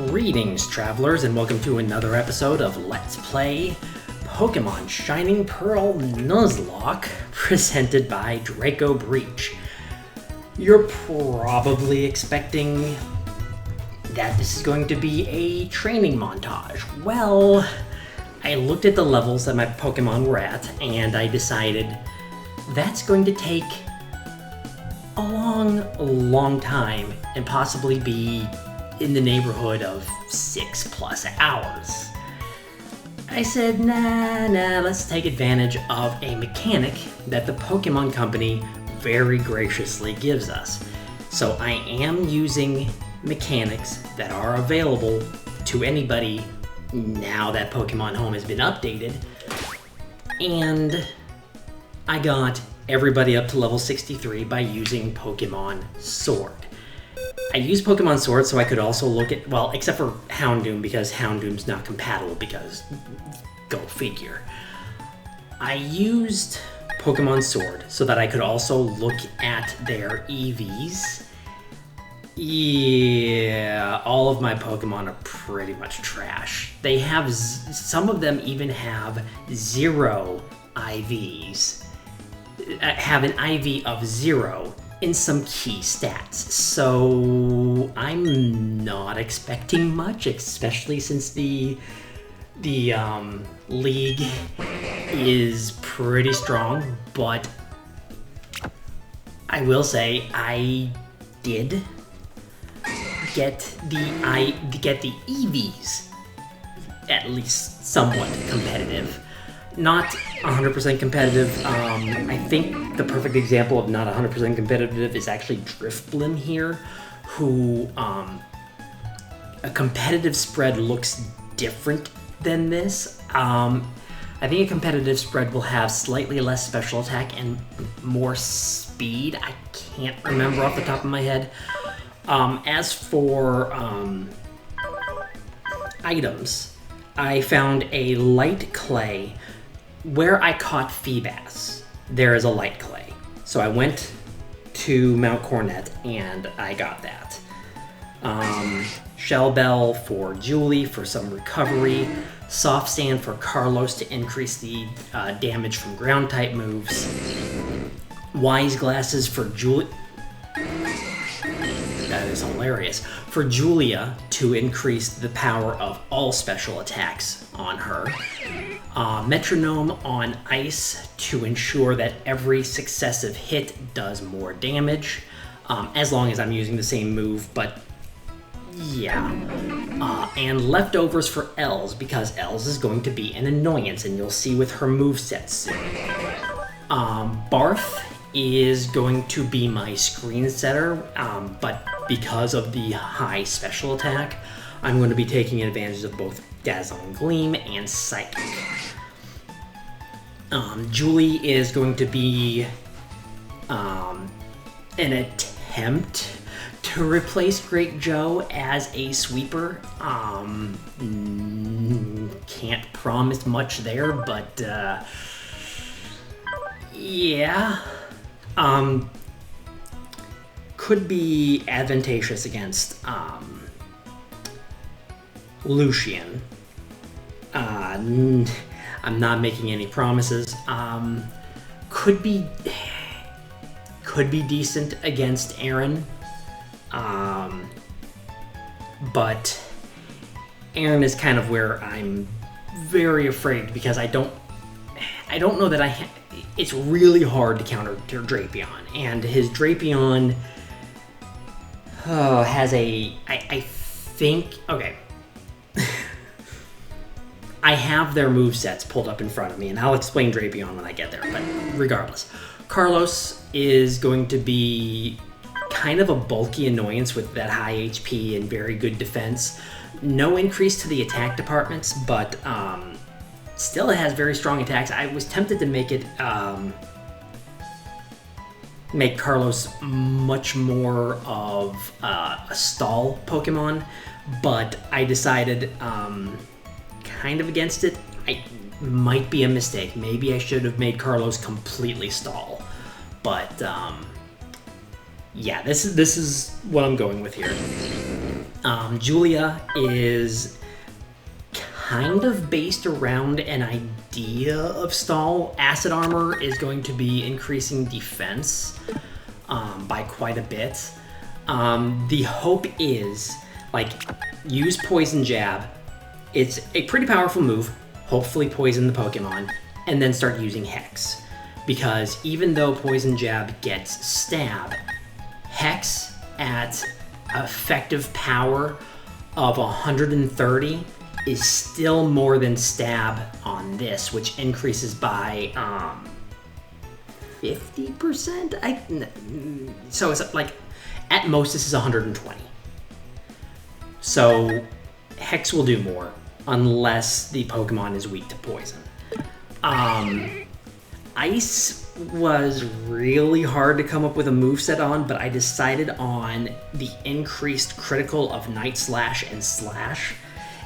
Greetings, travelers, and welcome to another episode of Let's Play Pokémon Shining Pearl Nuzlocke, presented by Draco Breach. You're probably expecting that this is going to be a training montage. Well, I looked at the levels that my Pokemon were at, and I decided that's going to take a long time, and possibly be in the neighborhood of 6+ hours. I said, nah, let's take advantage of a mechanic that the Pokemon Company very graciously gives us. So I am using mechanics that are available to anybody now that Pokemon Home has been updated. And I got everybody up to level 63 by using Pokemon Sword. I used Pokemon Sword so I could also look at, well, except for Houndoom, because Houndoom's not compatible, because go figure. I used Pokemon Sword so that I could also look at their EVs. Yeah, all of my Pokemon are pretty much trash. They have, some of them even have 0 IVs. Have an IV of 0 in some key stats, so I'm not expecting much, especially since the league is pretty strong. But I will say I did get the EVs at least somewhat competitive. Not 100% competitive. I think the perfect example of not 100% competitive is actually Drifblim here, who a competitive spread looks different than this. I think a competitive spread will have slightly less special attack and more speed. I can't remember off the top of my head. As for items, I found a light clay. Where I caught Feebas, there is a light clay. So I went to Mount Cornet and I got that. Shell Bell for Julie for some recovery. Soft Sand for Carlos to increase the damage from ground type moves. Wise Glasses for Julie. That is hilarious. For Julia to increase the power of all special attacks on her. Metronome on Ice to ensure that every successive hit does more damage, as long as I'm using the same move, but yeah. And Leftovers for Els, because Els is going to be an annoyance, and you'll see with her movesets soon. Barth is going to be my screen setter, but because of the high special attack, I'm going to be taking advantage of both Dazzling Gleam and Psychic. Julie is going to be an attempt to replace Great Joe as a sweeper. Can't promise much there, but yeah. Could be advantageous against Lucian. I'm not making any promises. Could be decent against Aaron. But Aaron is kind of where I'm very afraid, because I don't know that it's really hard to counter Drapion, and his Drapion has a, I think, okay. I have their movesets pulled up in front of me, and I'll explain Drapion when I get there, but regardless. Carlos is going to be kind of a bulky annoyance with that high HP and very good defense. No increase to the attack departments, but still it has very strong attacks. I was tempted to make it make Carlos much more of a stall Pokemon, but I decided kind of against it. It might be a mistake. Maybe I should have made Carlos completely stall, but yeah, this is what I'm going with here. Julia is kind of based around an idea of stall. Acid armor is going to be increasing defense by quite a bit. The hope is, like, use Poison Jab. It's a pretty powerful move. Hopefully poison the Pokemon, and then start using Hex. Because even though Poison Jab gets Stab, Hex at effective power of 130 is still more than Stab on this, which increases by 50%? So it's like, at most this is 120. So Hex will do more, unless the Pokemon is weak to poison. Ice was really hard to come up with a moveset on, but I decided on the increased critical of Night Slash and Slash,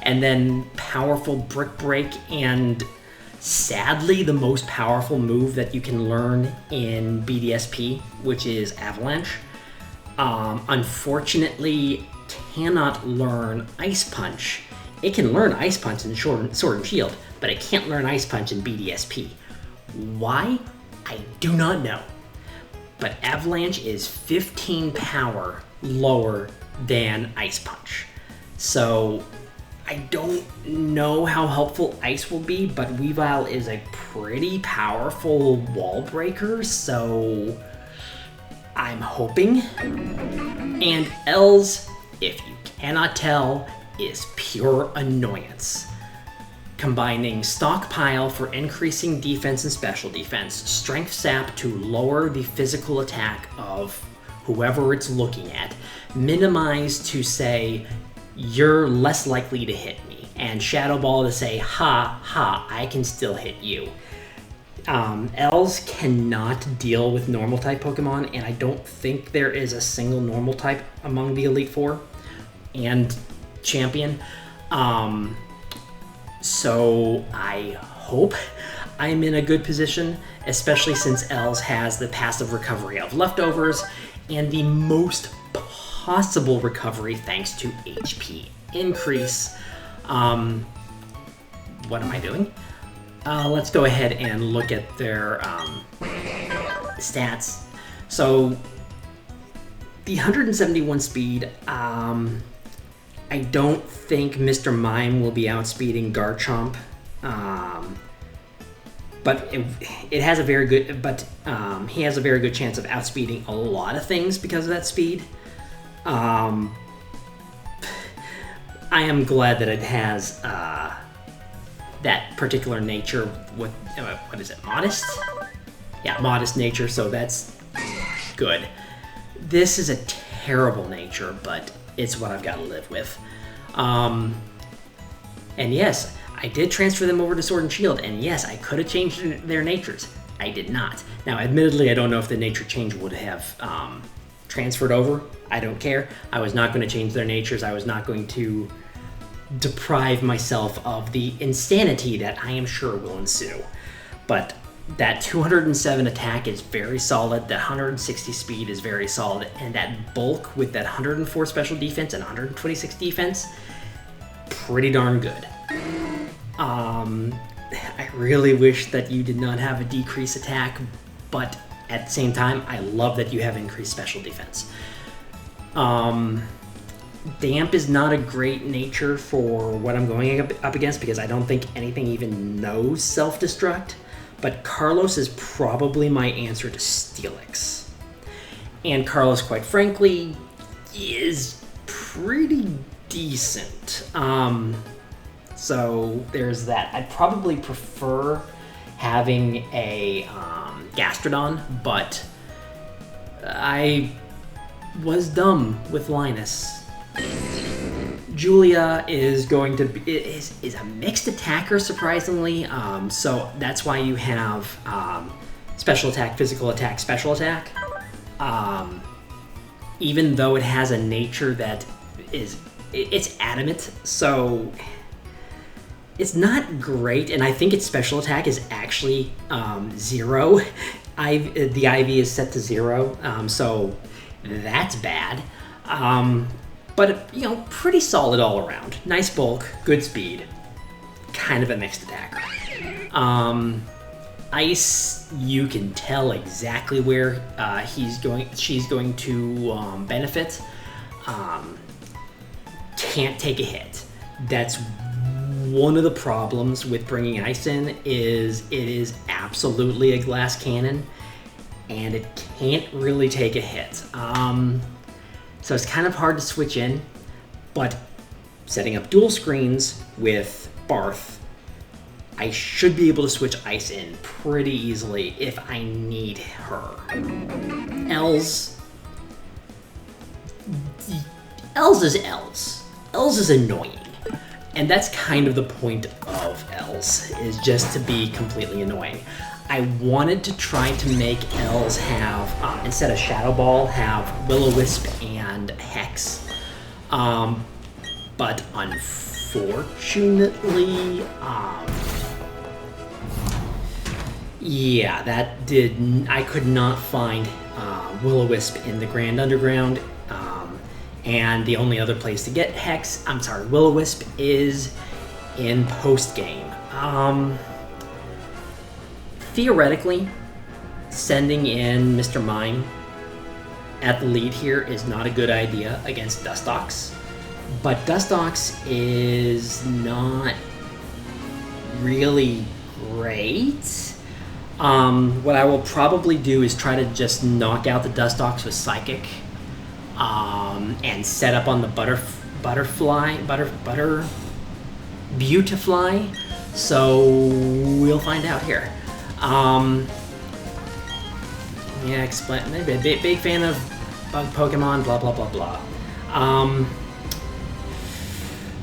and then powerful Brick Break, and sadly the most powerful move that you can learn in BDSP, which is Avalanche. Unfortunately, cannot learn Ice Punch. It can learn Ice Punch in Sword and Shield, but it can't learn Ice Punch in BDSP. Why? I do not know. But Avalanche is 15 power lower than Ice Punch. So I don't know how helpful Ice will be, but Weavile is a pretty powerful wall breaker, so I'm hoping. And Els, if you cannot tell, is pure annoyance. Combining Stockpile for increasing defense and special defense, Strength Sap to lower the physical attack of whoever it's looking at, Minimize to say, you're less likely to hit me, and Shadow Ball to say, ha, ha, I can still hit you. Els cannot deal with normal type Pokemon, and I don't think there is a single normal type among the Elite Four and Champion. So I hope I'm in a good position, especially since Els has the passive recovery of leftovers and the most possible recovery thanks to HP increase. What am I doing? Let's go ahead and look at their stats. So the 171 speed, I don't think Mr. Mime will be outspeeding Garchomp, but it has a very good. But he has a very good chance of outspeeding a lot of things because of that speed. I am glad that it has that particular nature. What is it? Modest? Yeah, modest nature. So that's good. This is a terrible nature, but it's what I've got to live with. And yes, I did transfer them over to Sword and Shield, and yes, I could have changed their natures. I did not. Now, admittedly, I don't know if the nature change would have transferred over. I don't care. I was not going to change their natures. I was not going to deprive myself of the insanity that I am sure will ensue. But that 207 attack is very solid, that 160 speed is very solid, and that bulk with that 104 special defense and 126 defense, pretty darn good. I really wish that you did not have a decrease attack, but at the same time, I love that you have increased special defense. Damp is not a great nature for what I'm going up against because I don't think anything even knows self-destruct. But Carlos is probably my answer to Steelix. And Carlos, quite frankly, is pretty decent. So there's that. I'd probably prefer having a Gastrodon, but I was dumb with Linus. Julia is going to be is a mixed attacker, surprisingly. So that's why you have special attack, physical attack, special attack. Even though it has a nature that it's adamant, so it's not great. And I think its special attack is actually 0. The IV is set to 0, so that's bad. But, you know, pretty solid all around. Nice bulk, good speed, kind of a mixed attacker. Ice, you can tell exactly where she's going to benefit. Can't take a hit. That's one of the problems with bringing ice in, is it is absolutely a glass cannon, and it can't really take a hit. So it's kind of hard to switch in, but setting up dual screens with Barth, I should be able to switch ice in pretty easily if I need her. Els is Els. Els is annoying. And that's kind of the point of Els, is just to be completely annoying. I wanted to try to make Els have, instead of Shadow Ball, have Will-O-Wisp and Hex. But unfortunately, yeah, I could not find Will-O-Wisp in the Grand Underground. And the only other place to get Will-O-Wisp is in post-game. Theoretically, sending in Mr. Mime at the lead here is not a good idea against Dustox, but Dustox is not really great. What I will probably do is try to just knock out the Dustox with Psychic, and set up on the Beautifly. So we'll find out here. Yeah, explain. Maybe a big fan of bug Pokemon. Blah blah blah blah.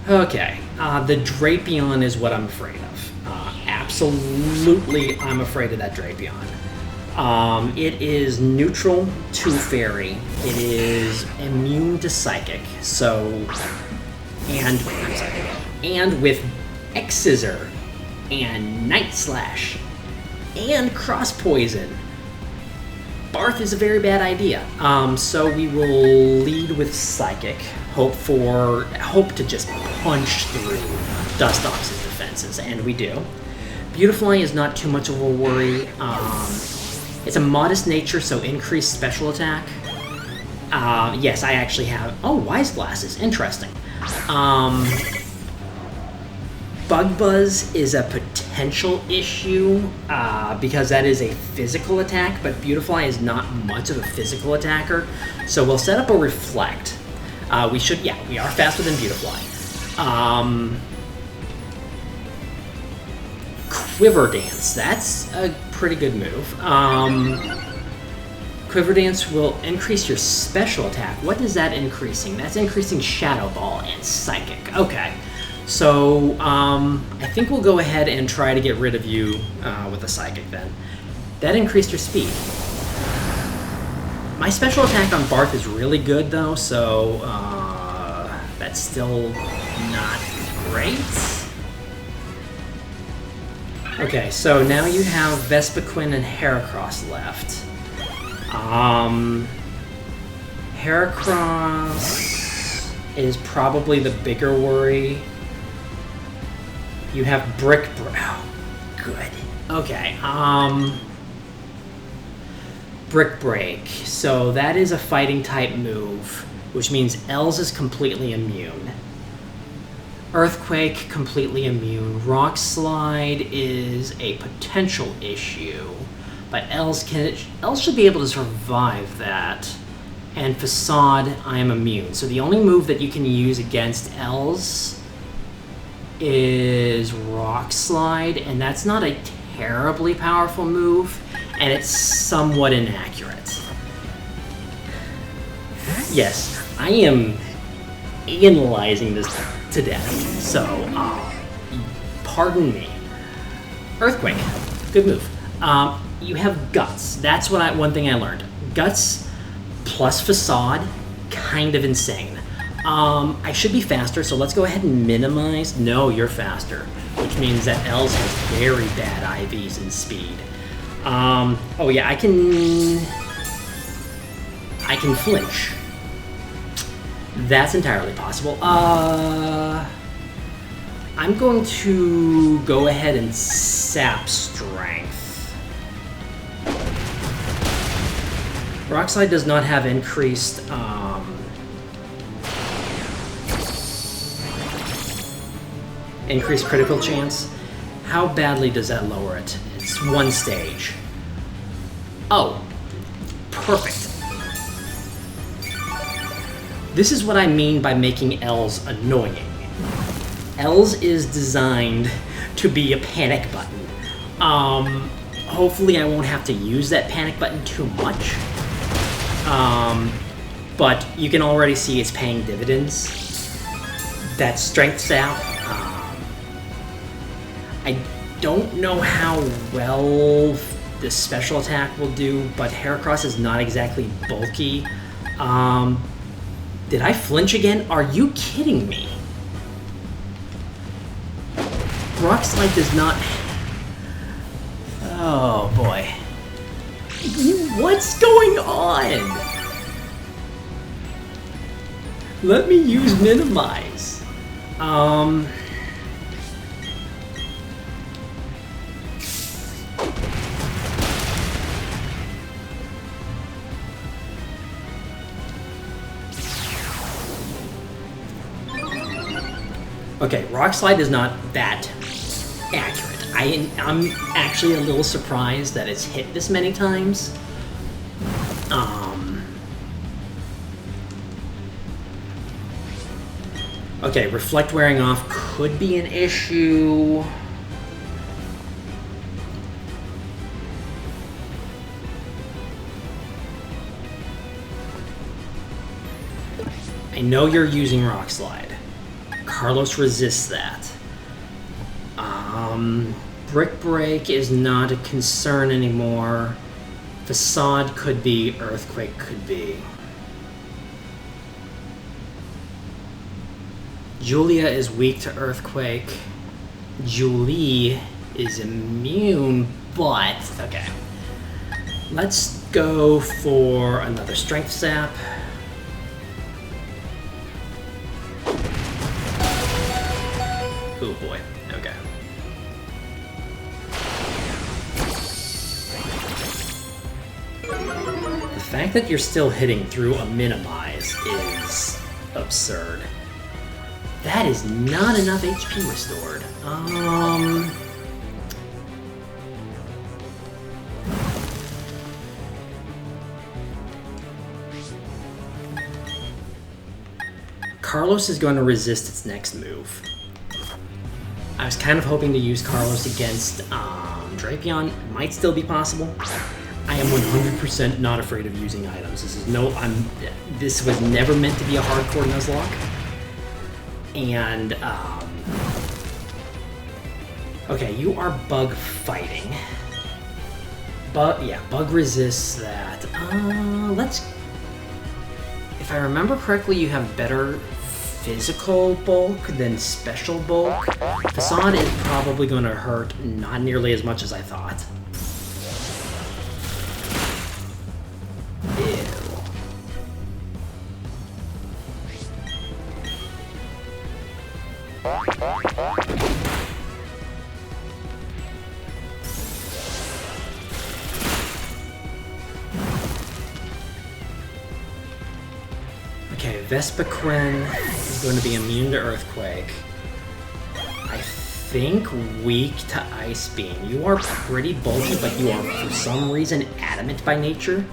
Okay, the Drapion is what I'm afraid of. Absolutely, I'm afraid of that Drapion. It is neutral to Fairy. It is immune to Psychic. And with X-Scissor and Night Slash and Cross Poison, Barth is a very bad idea. So we will lead with Psychic. Hope to just punch through Dustox's defenses, and we do. Beautifly is not too much of a worry. It's a modest nature, so increased special attack. Yes, I actually have... Oh, Wise Glasses. Interesting. Bug Buzz is a potential issue, because that is a physical attack, but Beautifly is not much of a physical attacker. So we'll set up a Reflect. We are faster than Beautifly. Quiver Dance, that's a pretty good move. Quiver Dance will increase your special attack. What is that increasing? That's increasing Shadow Ball and Psychic. Okay, so I think we'll go ahead and try to get rid of you with a Psychic then. That increased your speed. My special attack on Barth is really good though, so that's still not great. Okay, so now you have Vespiquen and Heracross left. Heracross is probably the bigger worry. You have Oh, good. Okay, Brick Break. So that is a fighting type move, which means Els is completely immune. Earthquake, completely immune. Rock Slide is a potential issue, but Els should be able to survive that. And Facade, I am immune. So the only move that you can use against Els is Rock Slide, and that's not a terribly powerful move, and it's somewhat inaccurate. Yes, I am analyzing this to death, so pardon me. Earthquake, good move. You have Guts. That's one thing I learned. Guts plus Facade, kind of insane. I should be faster, so let's go ahead and minimize. No, you're faster, which means that Els has very bad IVs and speed. Oh yeah, I can flinch. That's entirely possible. I'm going to go ahead and sap strength. Rock Slide does not have increased increased critical chance. How badly does that lower it? It's 1 stage. Oh, perfect. This is what I mean by making L's annoying. L's is designed to be a panic button. Hopefully I won't have to use that panic button too much. But you can already see it's paying dividends. That strength sap. I don't know how well this special attack will do, but Heracross is not exactly bulky. Did I flinch again? Are you kidding me? Rock Slide does not... Oh, boy. What's going on? Let me use Minimize. Okay, Rock Slide is not that accurate. I'm actually a little surprised that it's hit this many times. Okay, Reflect wearing off could be an issue. I know you're using Rock Slide. Carlos resists that. Brick Break is not a concern anymore. Facade could be. Earthquake could be. Julia is weak to Earthquake. Julie is immune, but... Okay. Let's go for another Strength Sap. Oh boy. Okay. The fact that you're still hitting through a Minimize is absurd. That is not enough HP restored. Carlos is going to resist its next move. I was kind of hoping to use Carlos against Drapion. Might still be possible. I am 100% not afraid of using items. This was never meant to be a hardcore Nuzlocke. And, okay, you are bug fighting. Bug resists that. If I remember correctly, you have better physical bulk than special bulk. Facade is probably going to hurt not nearly as much as I thought. Ew. Okay, Vespiquen is going to be immune to Earthquake. I think weak to Ice Beam. You are pretty bulky, but you are for some reason adamant by nature.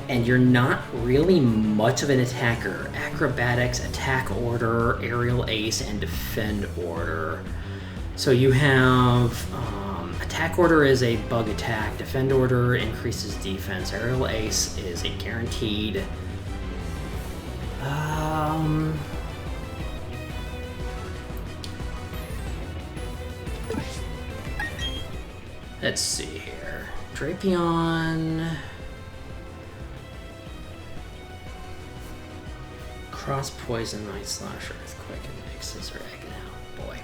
And you're not really much of an attacker. Acrobatics, Attack Order, Aerial Ace, and Defend Order. So you have Attack Order is a bug attack, Defend Order increases defense, Aerial Ace is a guaranteed. Let's see here. Drapion. Cross Poison, Night Slash, Earthquake, and Nexus or Egg now. Boy.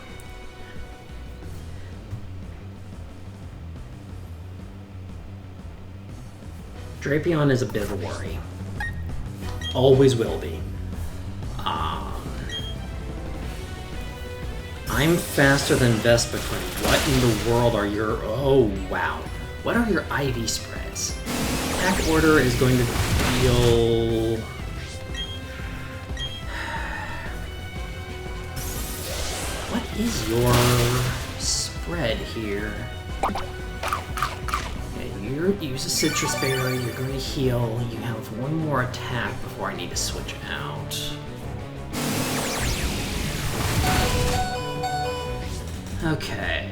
Drapion is a bit of a worry. Always will be. I'm faster than Vespa Queen. What in the world are your... Oh, wow. What are your IV spreads? Attack order is going to deal... What is your spread here? Okay, you use a citrus berry, you're going to heal. You have one more attack before I need to switch out. Okay.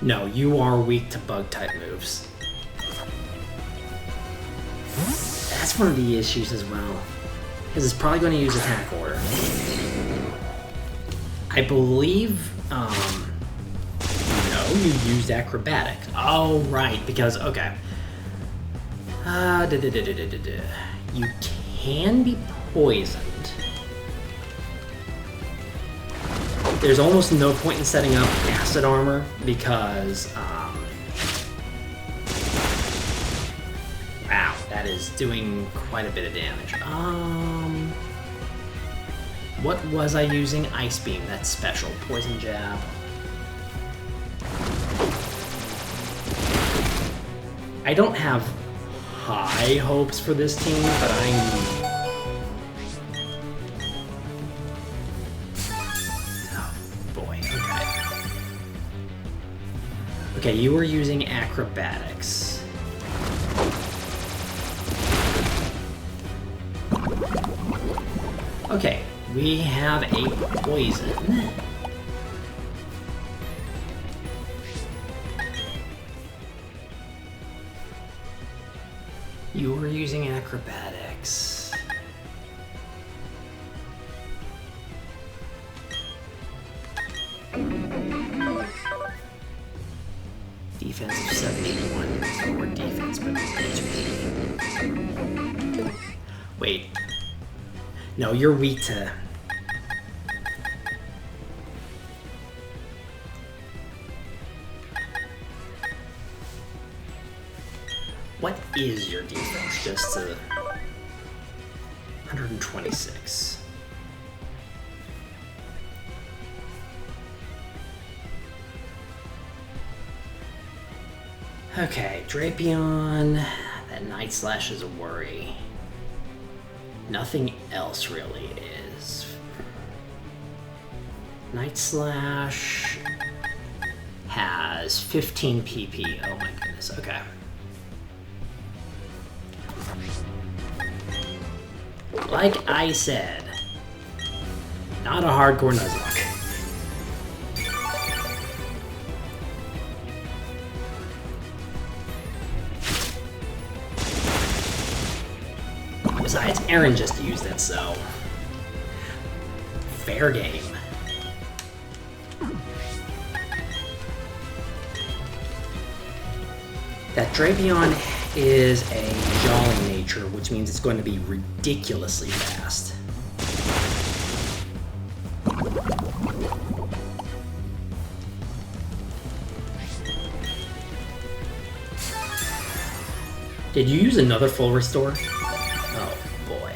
No, you are weak to bug-type moves. That's one of the issues as well. Because it's probably going to use attack order. I believe, no, you used acrobatics. Oh, right, because, okay. You can be poisoned. There's almost no point in setting up acid armor because, wow, that is doing quite a bit of damage. What was I using? Ice Beam, that's special. Poison Jab. I don't have high hopes for this team, but I'm... Okay, you were using acrobatics. Okay, we have a poison. You were using acrobatics. Defense of 71, or defense, but HP. Wait. No, you're weak to... What is your defense? Just to... 126. Okay, Drapion, that Night Slash is a worry. Nothing else really is. Night Slash has 15 PP. Oh my goodness, okay. Like I said, not a hardcore Nuzlocke. Besides, Aaron just used it, so... fair game. That Drapion is a jolly nature, which means it's going to be ridiculously fast. Did you use another full restore? Oh boy.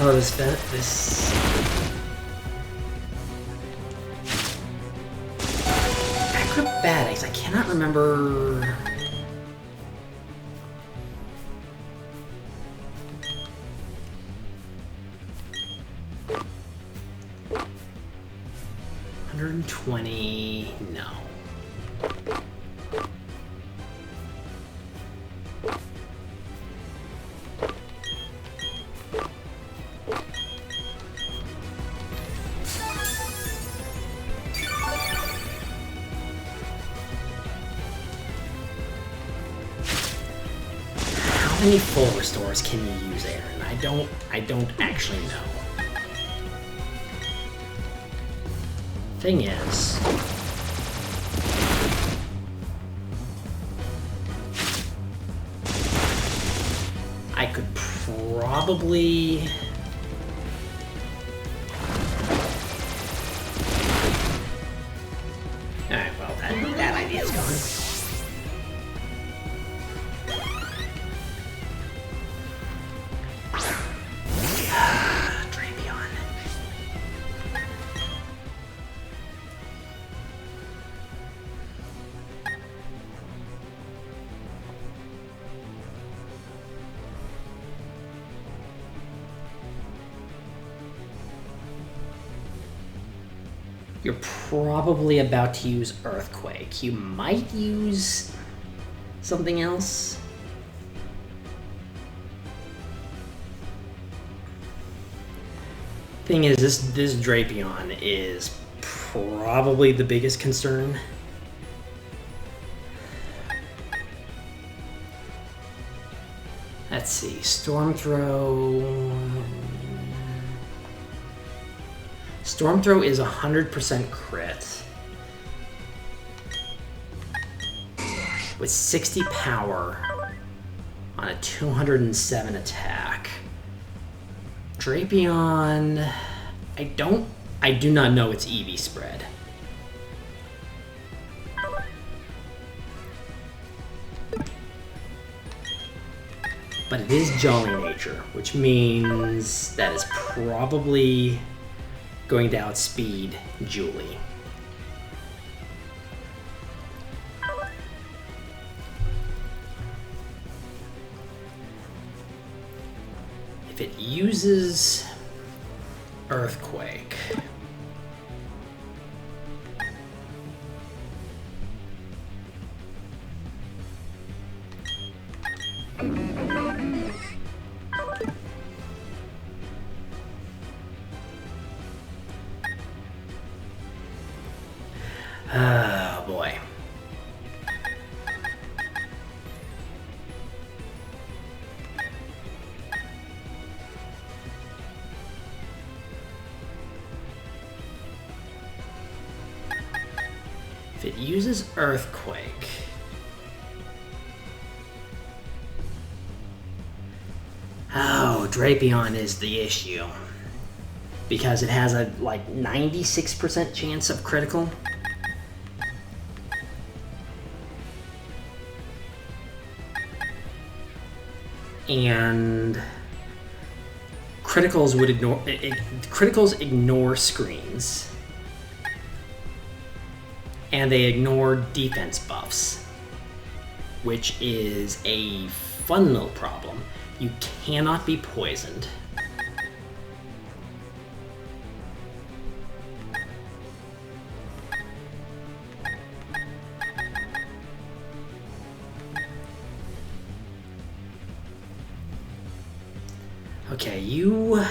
Oh, this acrobatics. I cannot remember. $120. No. How How many full restores can you use, Aaron? I don't actually know. Thing is, I could probably... Alright, well, that idea's gone. You're probably about to use Earthquake. You might use something else. Thing is, this Drapion is probably the biggest concern. Let's see, Storm Throw... Storm Throw is 100% crit. With 60 power on a 207 attack. Drapion... I do not know its EV spread. But it is Jolly Nature, which means that is probably going to outspeed Julie. If it uses Earthquake, oh boy. If it uses Earthquake, oh, Drapion is the issue. Because it has a, like, 96% chance of critical. And criticals would ignore... criticals ignore screens. And they ignore defense buffs. Which is a fun little problem. You cannot be poisoned. Okay, you...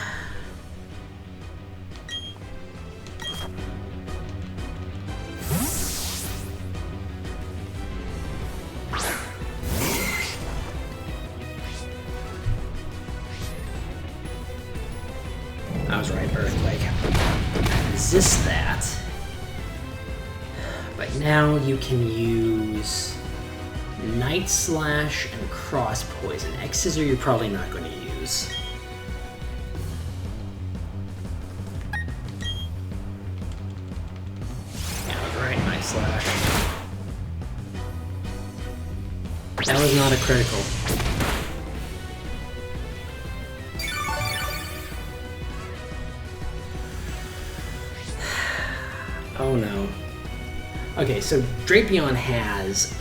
I was right, Earthquake. Resist that. But now you can use Night Slash and Cross Poison. X-Scissor you're probably not going to use. Slash. That was not a critical. Oh no. Okay, so Drapion has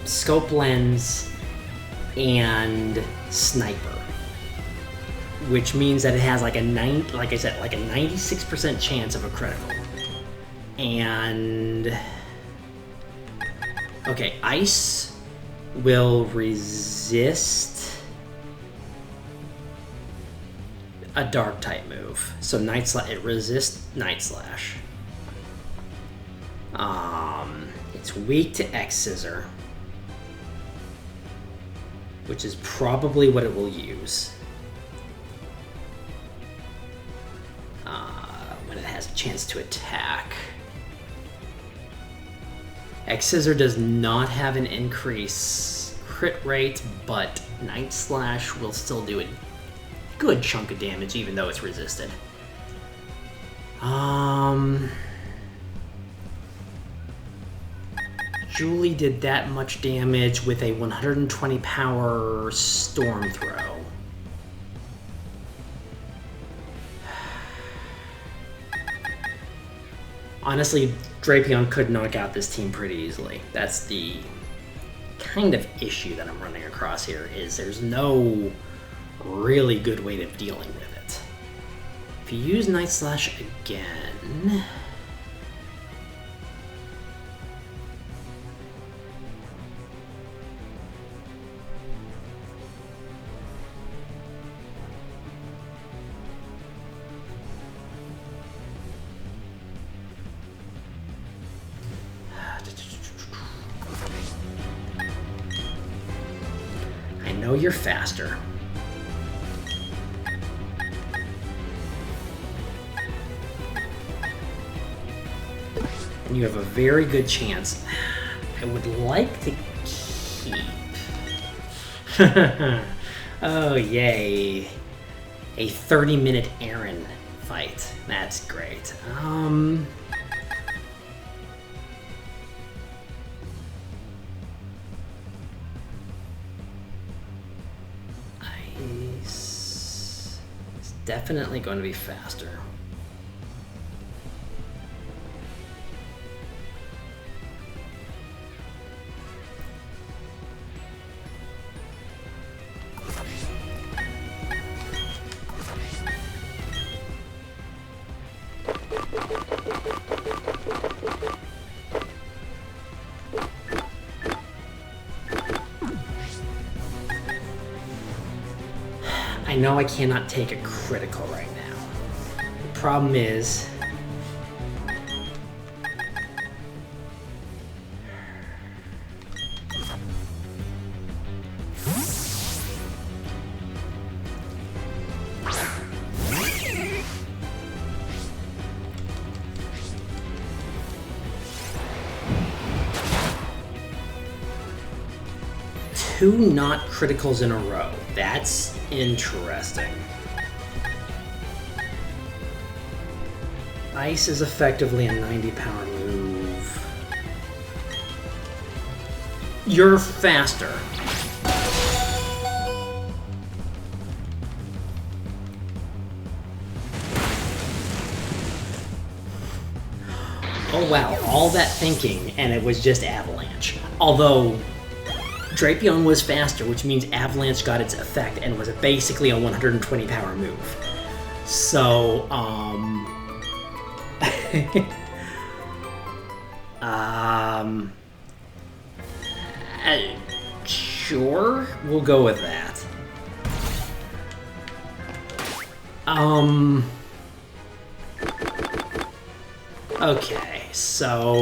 Scope Lens and Sniper, which means that it has like a 96% chance of a critical. And okay, Ice will resist a Dark type move. So Night Slash, it resists Night Slash. It's weak to X Scissor. which is probably what it will use. When it has a chance to attack. X-Scissor does not have an increase crit rate, but Night Slash will still do a good chunk of damage even though it's resisted. Julie did that much damage with a 120 power Storm Throw. Honestly, Drapion could knock out this team pretty easily. That's the kind of issue that I'm running across here, is there's no really good way of dealing with it. If you use Night Slash again... I know you're faster. And you have a very good chance. I would like to keep. Oh, yay. A 30-minute Aaron fight. That's great. Ice is definitely going to be faster. I know I cannot take a critical right now. The problem is... two not criticals in a row. That's interesting. Ice is effectively a 90 power move. You're faster. Oh wow, all that thinking and it was just Avalanche. Although Drapion was faster, which means Avalanche got its effect and was basically a 120 power move. So, sure, we'll go with that. Okay, so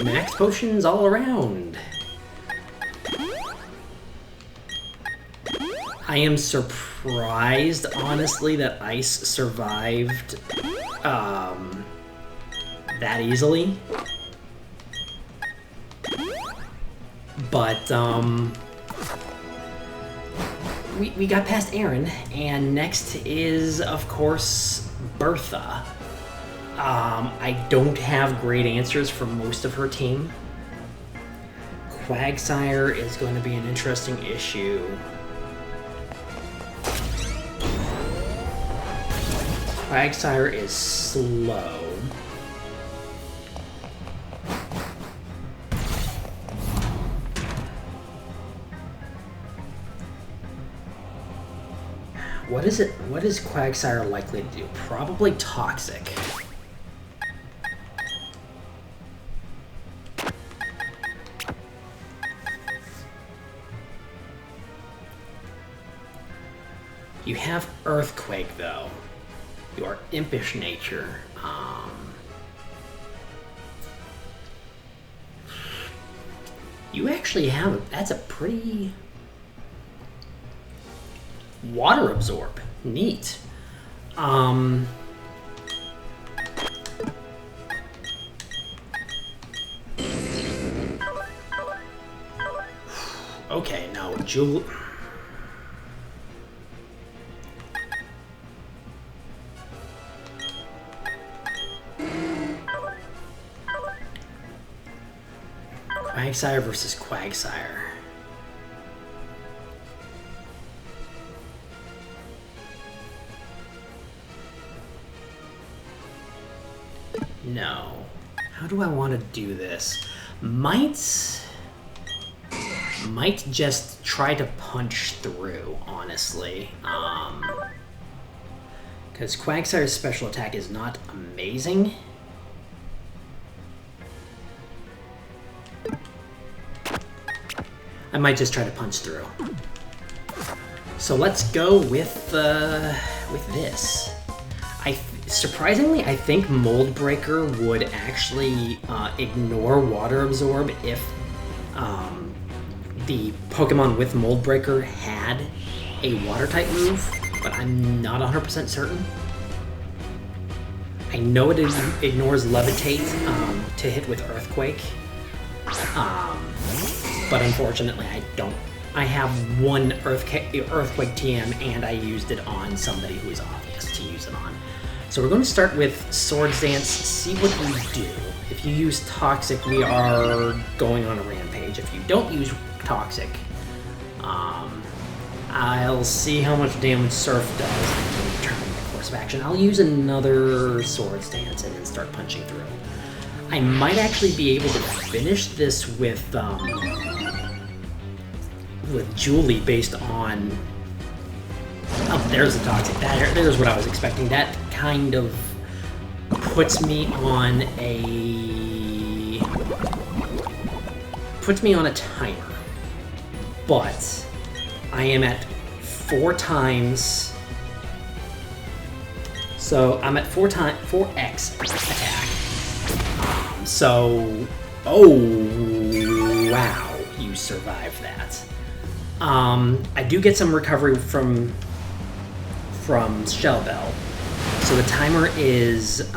max potions all around. I am surprised, honestly, that Ice survived that easily. But we got past Aaron, and next is, of course, Bertha. I don't have great answers for most of her team. Quagsire is going to be an interesting issue. Quagsire is slow. What is it? What is Quagsire likely to do? Probably toxic. You have Earthquake, though. Your impish nature. You actually have... That's a pretty Water Absorb. Neat. Okay, no, Jewel... Quagsire versus Quagsire. No. How do I want to do this? Might just try to punch through, honestly. Because Quagsire's special attack is not amazing. I might just try to punch through. So let's go with this. Surprisingly, I think Mold Breaker would actually ignore Water Absorb if the Pokemon with Mold Breaker had a Water-type move, but I'm not 100% certain. I know it ignores Levitate to hit with Earthquake, but unfortunately I don't. I have one Earthquake TM and I used it on somebody who is obvious to use it on. So we're going to start with Swords Dance, see what we do. If you use Toxic, we are going on a rampage. If you don't use Toxic, I'll see how much damage Surf does and determine the course of action. I'll use another Swords Dance and then start punching through. I might actually be able to finish this with Julie based on... Oh, there's the Toxic. There's what I was expecting. That kind of puts me on a timer. But I am at 4 times. So I'm at 4x attack. So, oh wow, you survived that. I do get some recovery from Shell Bell, so the timer is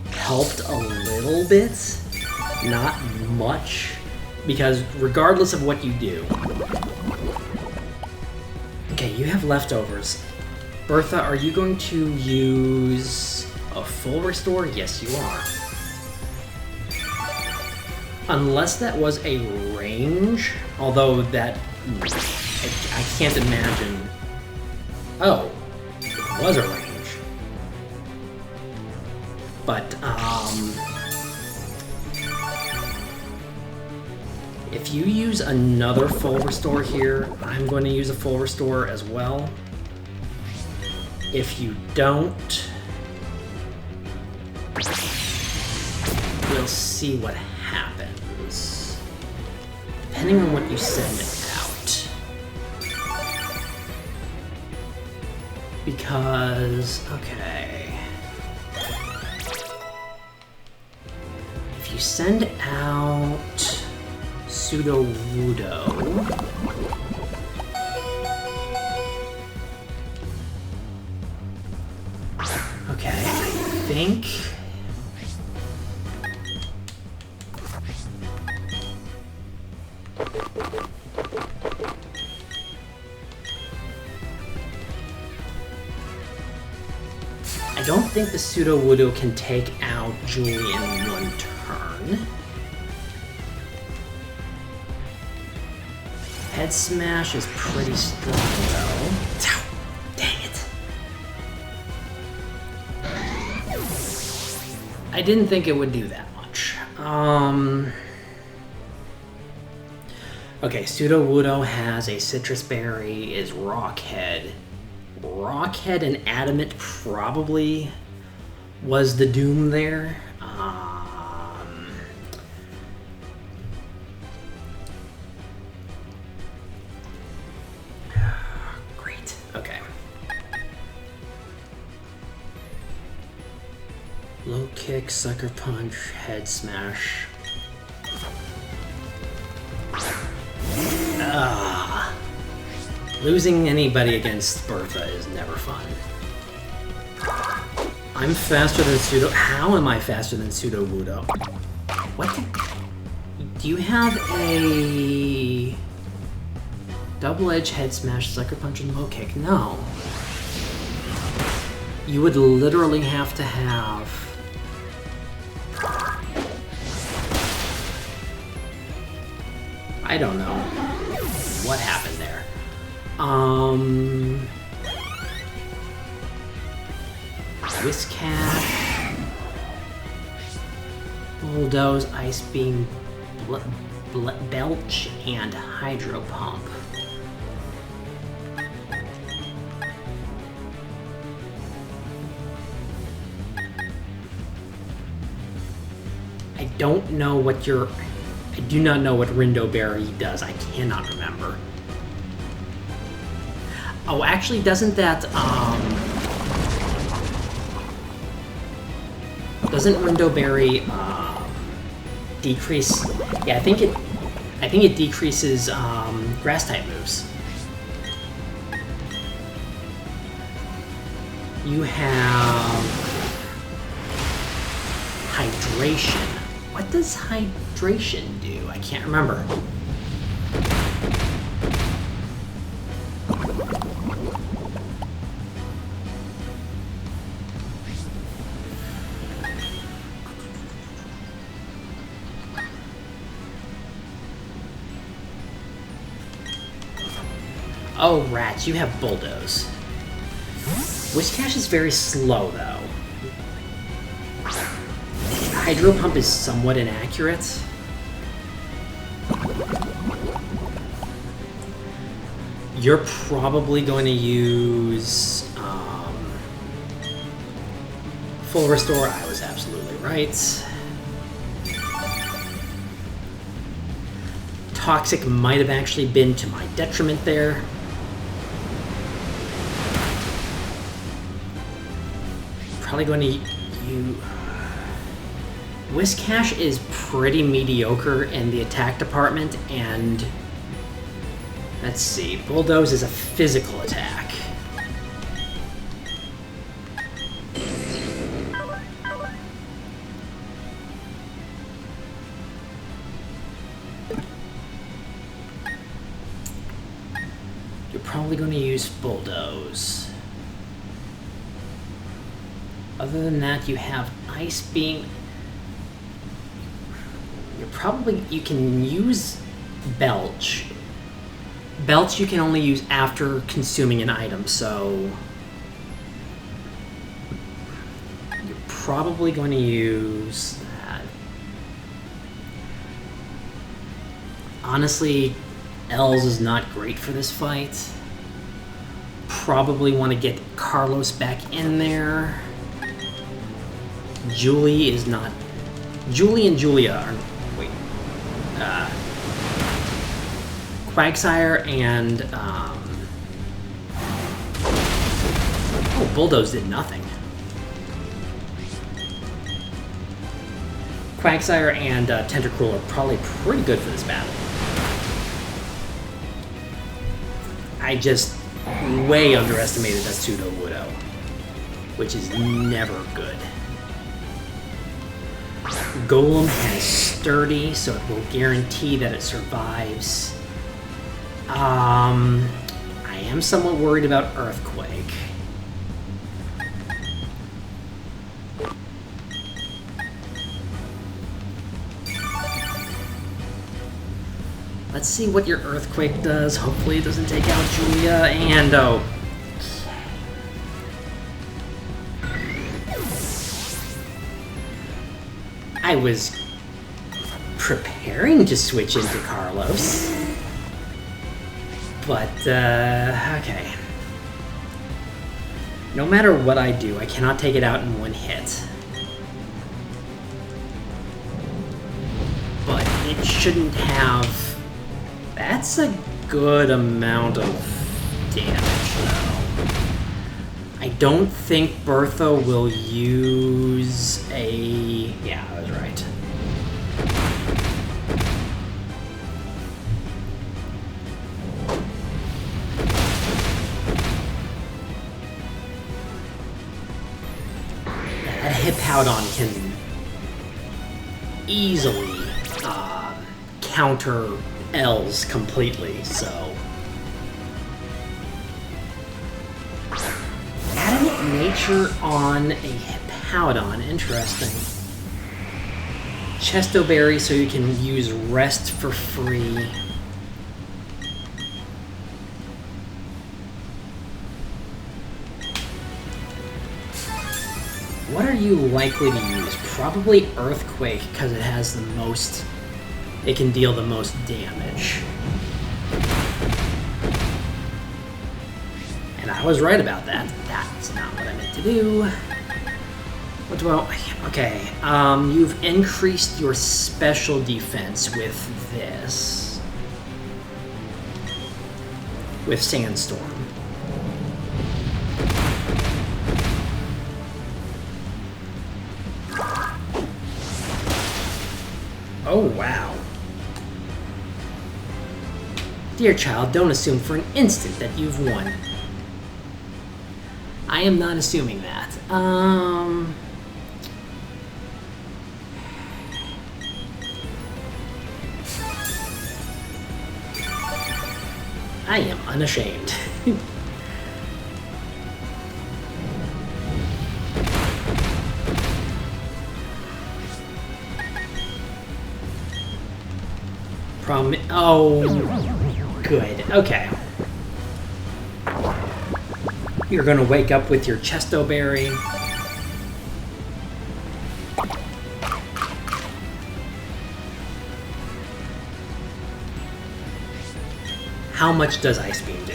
helped a little bit, not much, because regardless of what you do. Okay, you have leftovers. Bertha, are you going to use a full restore? Yes, you are. Unless that was a range, although that I can't imagine. Oh, it was a range. But if you use another full restore here, I'm going to use a full restore as well. If you don't, we'll see what happens, depending on what you send out. Because, okay, if you send out Sudowoodo, okay, I think I don't think the Sudowoodo can take out Julie in one turn. Head Smash is pretty strong though. Dang it. I didn't think it would do that much. Okay, Sudowoodo has a Citrus Berry, is Rockhead. Rockhead and Adamant probably was the doom there. Great, okay. Low kick, sucker punch, head smash. Losing anybody against Bertha is never fun. I'm faster than Pseudo. How am I faster than Pseudo Wudo? What? Do you have a double-edged head smash, sucker punch, and low kick? No. You would literally have to have. I don't know what happened there. Whiskash, Bulldoze, Ice Beam, Belch, and Hydro Pump. I don't know what your... I do not know what Rindo Berry does. I cannot remember. Oh, actually, doesn't that, doesn't Rindo Berry, decrease... Yeah, I think it decreases, Grass-type moves. You have... Hydration. What does hydration do? I can't remember. Oh, rats, you have Bulldoze. Whiskash is very slow, though. Hydro Pump is somewhat inaccurate. You're probably going to use Full Restore. I was absolutely right. Toxic might have actually been to my detriment there. Probably going to use... Whiskash is pretty mediocre in the attack department, and let's see, Bulldoze is a physical attack. You're probably going to use Bulldoze. Other than that, you have Ice Beam. You can use Belch. Belch you can only use after consuming an item, so you're probably going to use that. Honestly, Els is not great for this fight. Probably want to get Carlos back in there. Julie is not... Julie and Julia are... Wait. Quagsire and... Oh, Bulldoze did nothing. Quagsire and Tentacruel are probably pretty good for this battle. I just way underestimated that Pseudo Wudo, which is never good. Golem has Sturdy, so it will guarantee that it survives. I am somewhat worried about Earthquake. Let's see what your Earthquake does. Hopefully it doesn't take out Julia, and oh. I was preparing to switch into Carlos, but, okay. No matter what I do, I cannot take it out in one hit. But it shouldn't have... That's a good amount of damage, though. I don't think Bertha will use a... Yeah, I was right. Hippowdon can easily counter L's completely, so... Adamant nature on a Hippowdon, interesting. Chesto Berry so you can use rest for free. What are you likely to use? Probably Earthquake, because it has the most... It can deal the most damage. And I was right about that. That's not what I meant to do. What do I... Okay, you've increased your special defense with this. With Sandstorm. Oh, wow. Dear child, don't assume for an instant that you've won. I am not assuming that. I am unashamed. Oh, good. Okay. You're gonna wake up with your Chesto Berry. How much does Ice Beam do?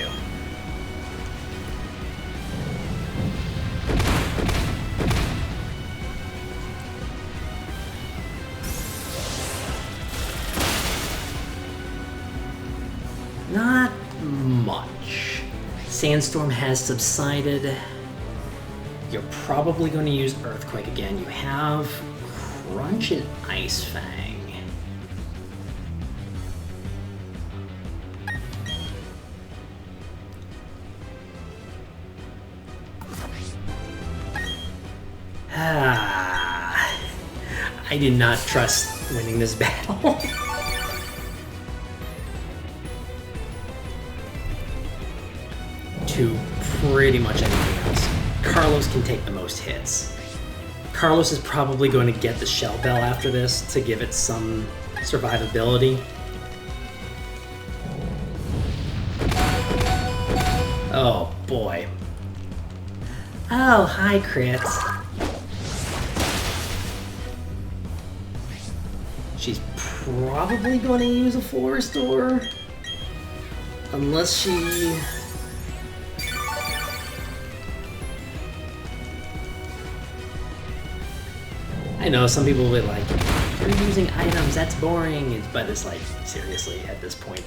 Not much. Sandstorm has subsided. You're probably going to use Earthquake again. You have Crunch and Ice Fang. I did not trust winning this battle. To pretty much anything else. Carlos can take the most hits. Carlos is probably going to get the Shell Bell after this to give it some survivability. Oh boy. Oh, hi, Crits. She's probably going to use a Full Restore. Unless she... I know, some people will be like, you're using items, that's boring. But it's like, seriously, at this point.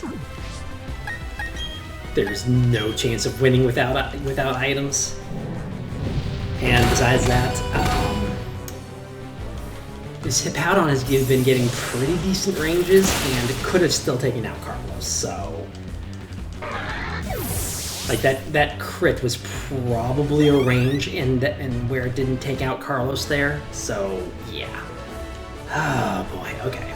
There's no chance of winning without items. And besides that, this Hippowdon has been getting pretty decent ranges and could have still taken out Carlos, so... Like, that crit was probably a range and where it didn't take out Carlos there, so yeah. Oh boy, okay.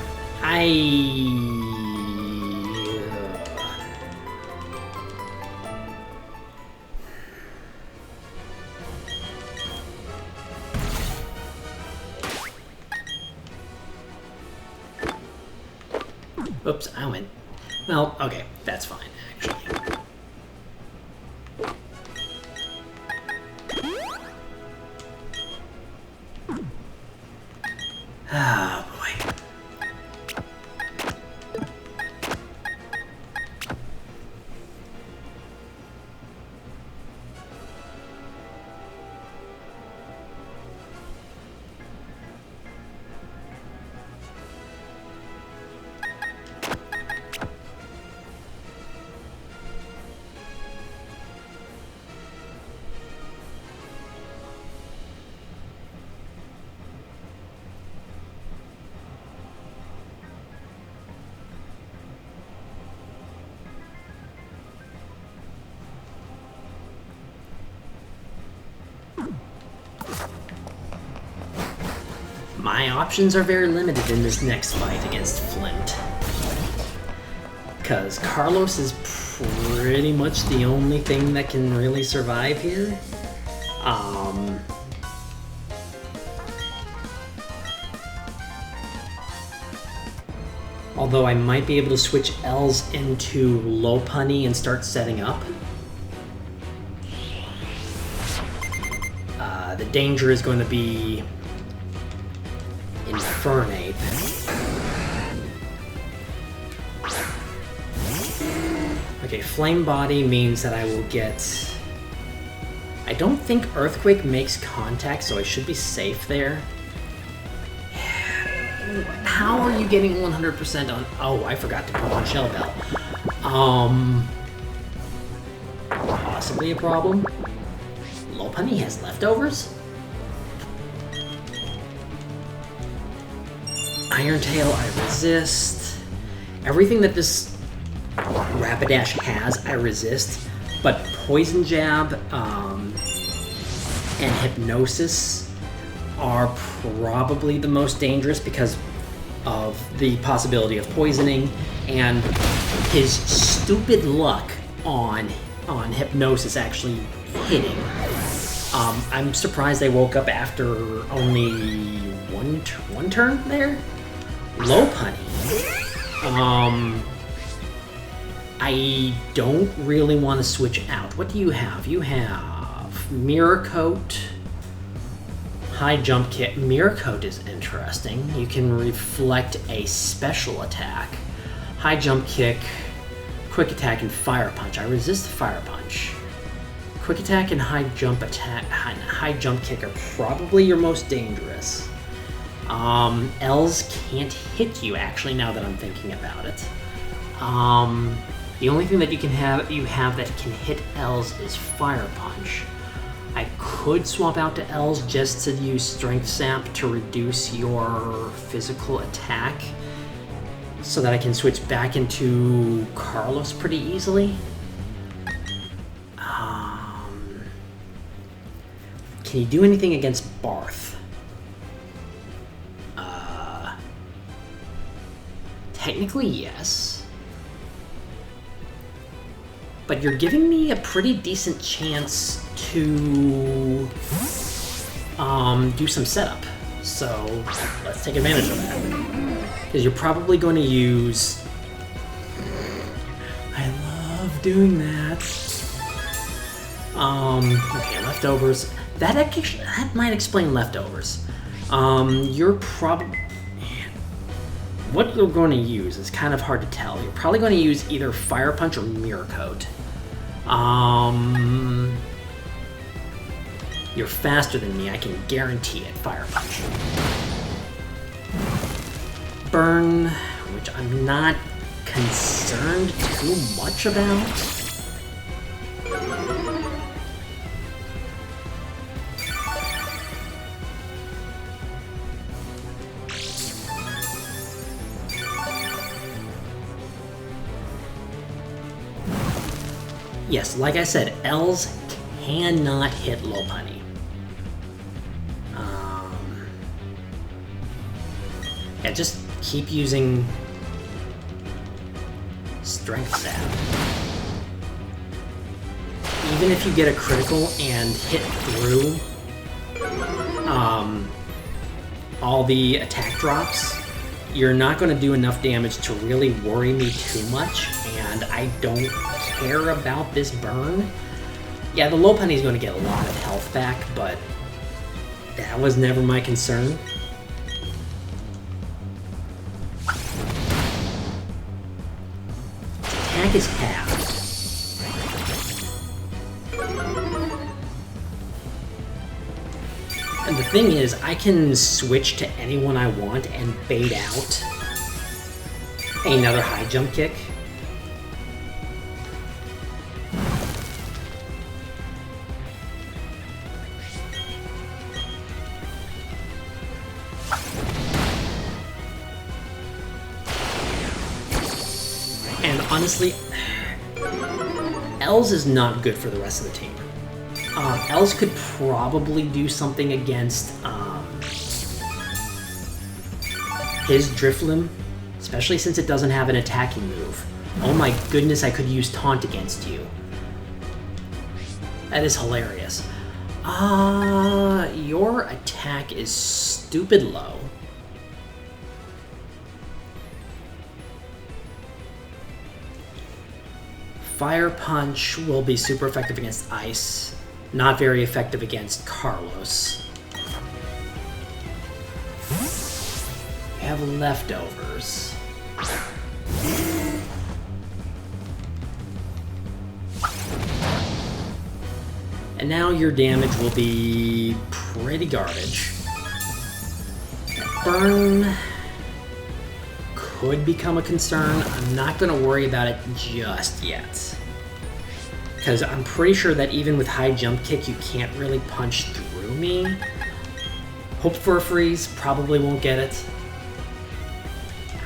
Oops, I went. Well, okay, that's fine, actually. Ah, boy. My options are very limited in this next fight against Flint. Because Carlos is pretty much the only thing that can really survive here. Although I might be able to switch L's into Lopunny and start setting up. The danger is going to be Infernape. Okay, Flame Body means that I will get... I don't think Earthquake makes contact, so I should be safe there. How are you getting 100% on... Oh, I forgot to put on Shell Bell. Possibly a problem. Lopunny has leftovers? Iron Tail, I resist. Everything that this Rapidash has, I resist. But Poison Jab and Hypnosis are probably the most dangerous because of the possibility of poisoning and his stupid luck on Hypnosis actually hitting. I'm surprised they woke up after only one turn there. Lopunny. I don't really want to switch out. What do you have? You have Mirror Coat, High Jump Kick. Mirror Coat is interesting. You can reflect a special attack. High Jump Kick, Quick Attack, and Fire Punch. I resist Fire Punch. Quick Attack and High Jump Kick are probably your most dangerous. L's can't hit you, actually, now that I'm thinking about it. The only thing that you have that can hit L's is Fire Punch. I could swap out to L's just to use Strength Sap to reduce your physical attack so that I can switch back into Carlos pretty easily. Can you do anything against Barth? Technically, yes. But you're giving me a pretty decent chance to do some setup. So let's take advantage of that. Because you're probably going to use... I love doing that. Okay, leftovers. That might explain leftovers. You're probably... What you're going to use is kind of hard to tell. You're probably going to use either Fire Punch or Mirror Coat. You're faster than me, I can guarantee it. Fire Punch. Burn, which I'm not concerned too much about. Yes, like I said, L's cannot hit Lopunny. Yeah, just keep using Strength Sap. Even if you get a critical and hit through all the attack drops, you're not going to do enough damage to really worry me too much, and I don't care about this burn. Yeah, the Lopunny is going to get a lot of health back, but that was never my concern. Attack is halved. And the thing is, I can switch to anyone I want and bait out another High Jump Kick. And honestly, L's is not good for the rest of the team. L's could probably do something against His Drifloon, especially since it doesn't have an attacking move. Oh my goodness, I could use Taunt against you. That is hilarious. Your attack is stupid low. Fire Punch will be super effective against Ice, not very effective against Carlos. We have leftovers. And now your damage will be pretty garbage. Burn could become a concern. I'm not going to worry about it just yet. Because I'm pretty sure that even with high jump kick, you can't really punch through me. Hope for a freeze, probably won't get it.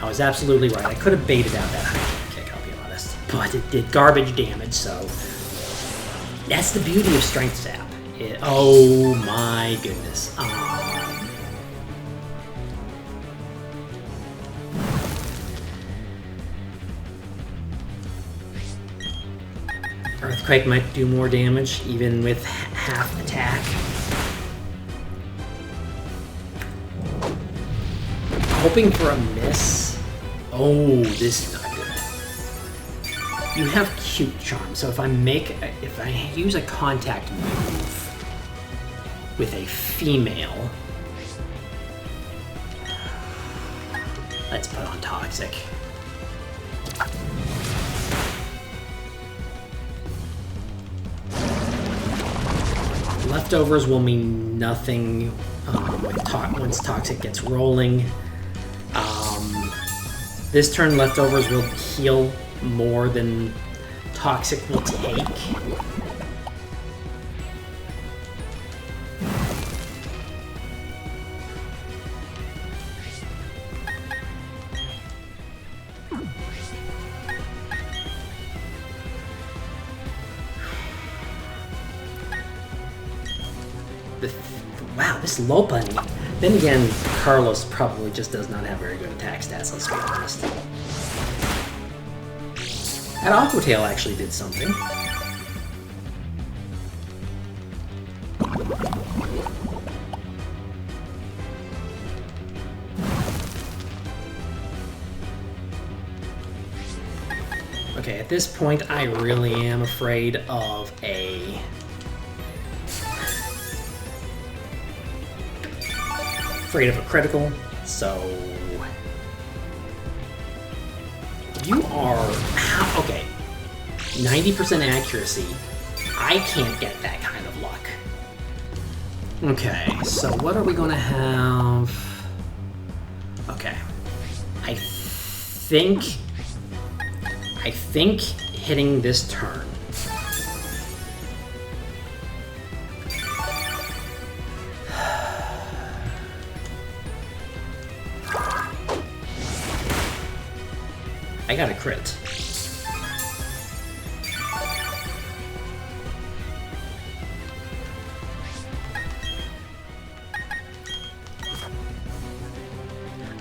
I was absolutely right. I could have baited out that high jump kick, I'll be honest. But it did garbage damage, so... That's the beauty of Strength Sap. Oh my goodness. Earthquake might do more damage, even with half attack. Hoping for a miss. Oh, this is not good. You have Cute Charm, so if I use a contact move with a female, let's put on Toxic. Leftovers will mean nothing once Toxic gets rolling. This turn, Leftovers will heal more than Toxic will take. Wow, this Lopa. Then again, Carlos probably just does not have very good attack stats, let's be honest. That Aqua Tail actually did something. Okay, at this point, I really am afraid of a... critical, so... You are... Okay. 90% accuracy. I can't get that kind of luck. Okay, so what are we gonna have? Okay. I think hitting this turn. I got a crit.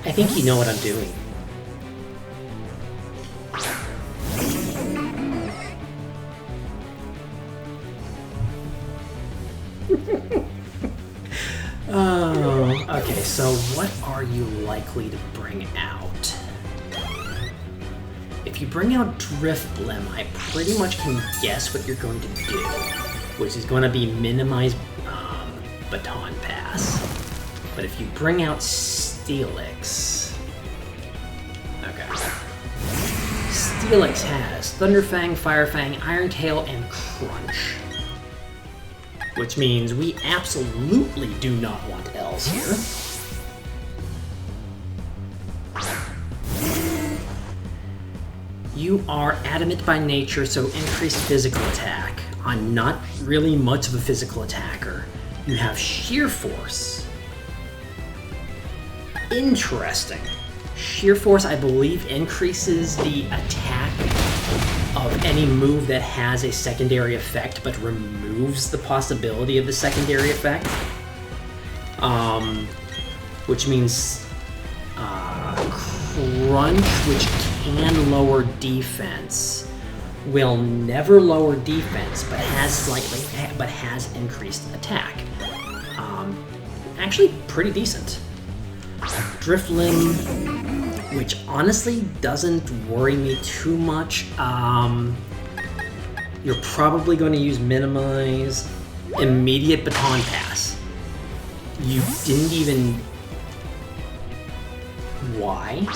I think you know what I'm doing. Oh, okay, so what are you likely to bring out? If you bring out Drifblim, I pretty much can guess what you're going to do, which is going to be minimize Baton Pass. But if you bring out Steelix... Okay. Steelix has Thunderfang, Firefang, Iron Tail, and Crunch. Which means we absolutely do not want L's here. You are adamant by nature, so increased physical attack. I'm not really much of a physical attacker. You have Sheer Force. Interesting. Sheer Force, I believe, increases the attack of any move that has a secondary effect, but removes the possibility of the secondary effect. Which means Crunch, which can lower defense, will never lower defense, but has increased attack. Actually, pretty decent. Driflim, which honestly doesn't worry me too much. You're probably going to use minimize. Immediate baton pass. You didn't even... Why?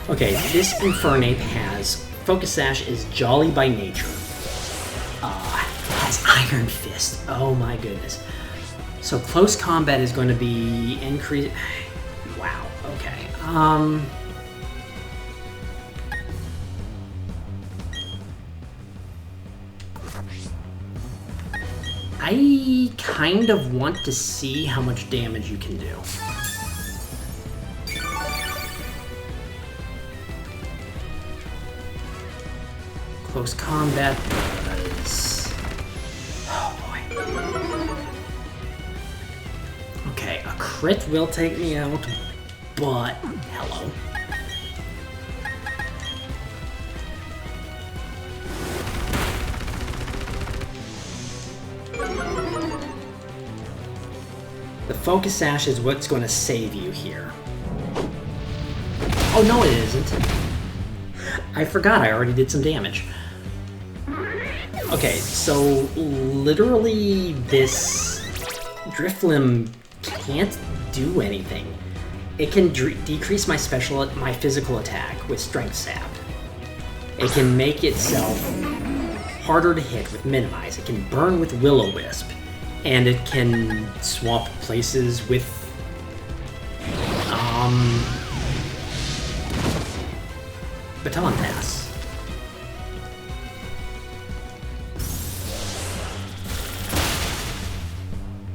Okay, this Infernape has Focus Sash, is jolly by nature. Has Iron Fist. Oh my goodness. So close combat is going to be increased. Wow. Okay. I kind of want to see how much damage you can do. Close combat does... Oh boy. Okay, a crit will take me out, but... Hello. The Focus Sash is what's going to save you here. Oh no, it isn't. I forgot I already did some damage. Okay, so literally this Driflim can't do anything. It can decrease my physical attack with Strength Sap. It can make itself harder to hit with Minimize. It can burn with Will-O-Wisp. And it can swap places with Baton Pass.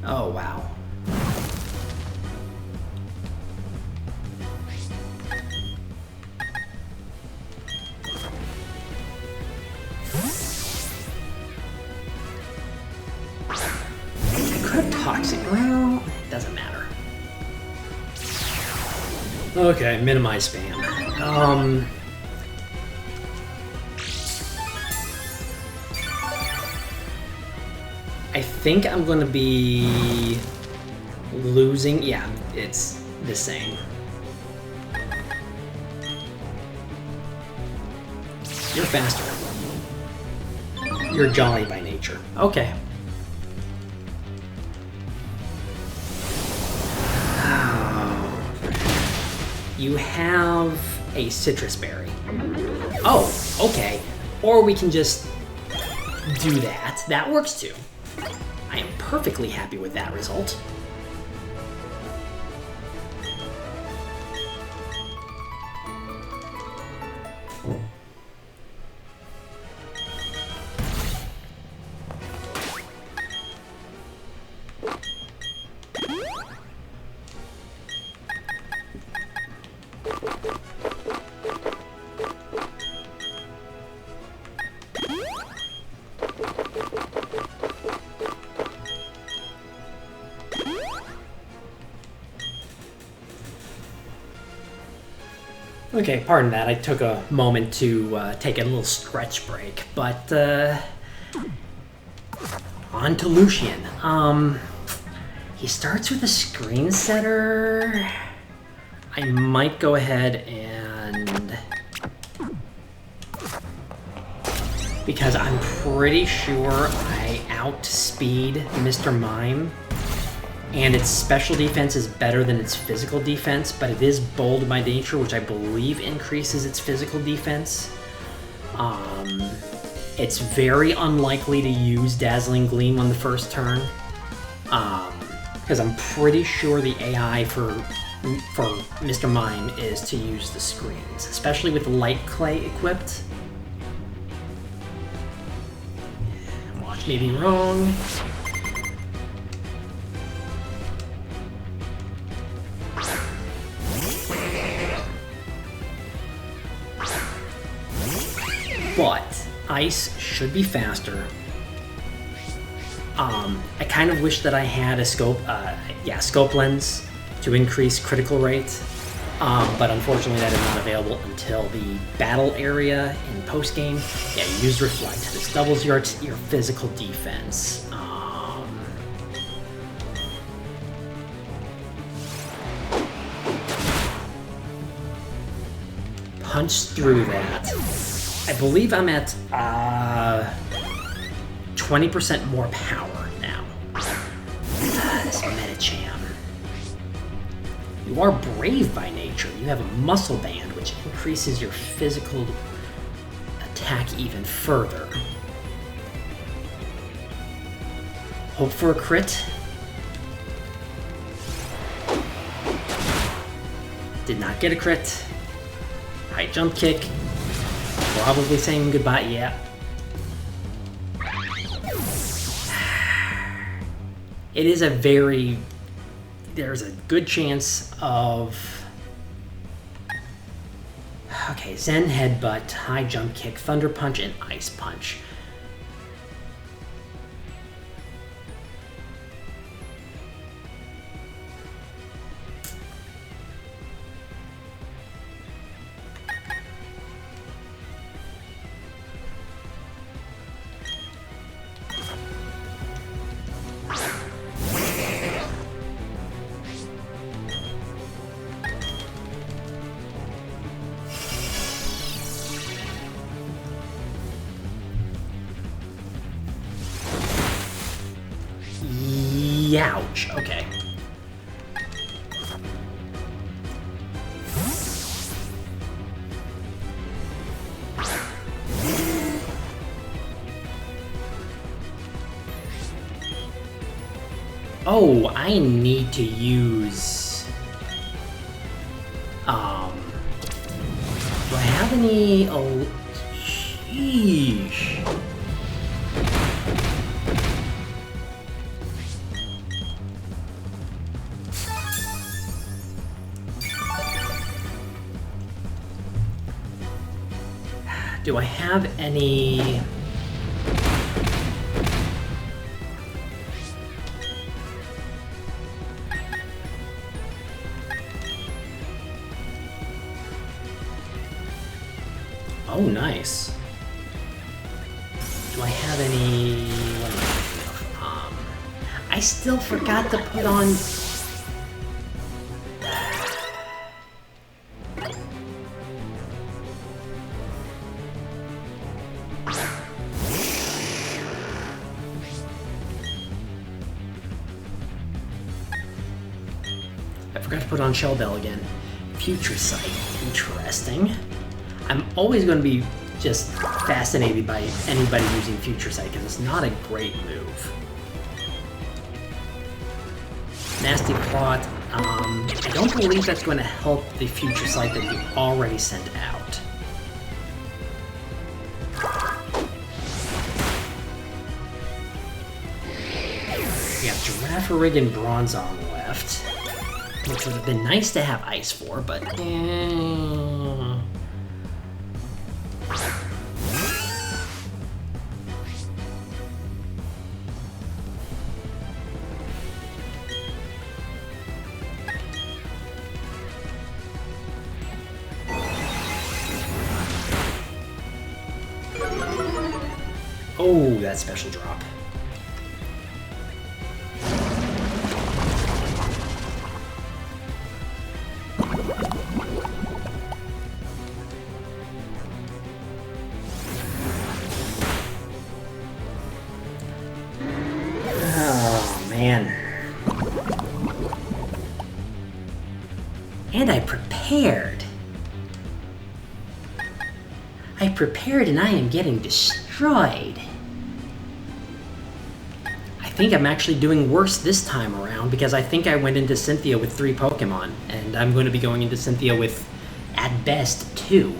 Oh wow. Toxic. Well, it doesn't matter. Okay, minimize spam. I think I'm going to be losing. Yeah, it's the same. You're faster. You're jolly by nature. Okay. You have a citrus berry. Oh, okay. Or we can just do that. That works too. I am perfectly happy with that result. Okay, pardon that. I took a moment to take a little stretch break, but on to Lucian. He starts with a screen setter. I might go ahead and... Because I'm pretty sure I outspeed Mr. Mime. And its special defense is better than its physical defense, but it is bold by nature, which I believe increases its physical defense. It's very unlikely to use Dazzling Gleam on the first turn, because I'm pretty sure the AI for Mr. Mime is to use the screens, especially with Light Clay equipped. Watch me be wrong. But ice should be faster. I kind of wish that I had a scope lens to increase critical rate. But unfortunately that is not available until the battle area in post-game. Yeah, you use Reflect. This doubles your physical defense. Punch through that. I believe I'm at 20% more power now. This Medicham. You are brave by nature. You have a muscle band, which increases your physical attack even further. Hope for a crit. Did not get a crit. High jump kick. Probably saying goodbye, yeah. It is a very... There's a good chance of... Okay, Zen Headbutt, High Jump Kick, Thunder Punch, and Ice Punch. Ouch, okay. Oh, I need to use... Do I have any... Oh, sheesh. Do I have any... Oh, nice. Do I have any... What am I thinking of? I still forgot to put on... I forgot to put on Shell Bell again. Future Sight. Interesting. I'm always going to be just fascinated by anybody using Future Sight because it's not a great move. Nasty Plot. I don't believe that's going to help the Future Sight that you already sent out. We have Girafarig and Bronzong left, which would have been nice to have Ice for, but... Oh, that special drop. Oh, man. And I prepared. I prepared and I am getting destroyed. I think I'm actually doing worse this time around because I think I went into Cynthia with 3 Pokemon, and I'm going to be going into Cynthia with, at best, 2.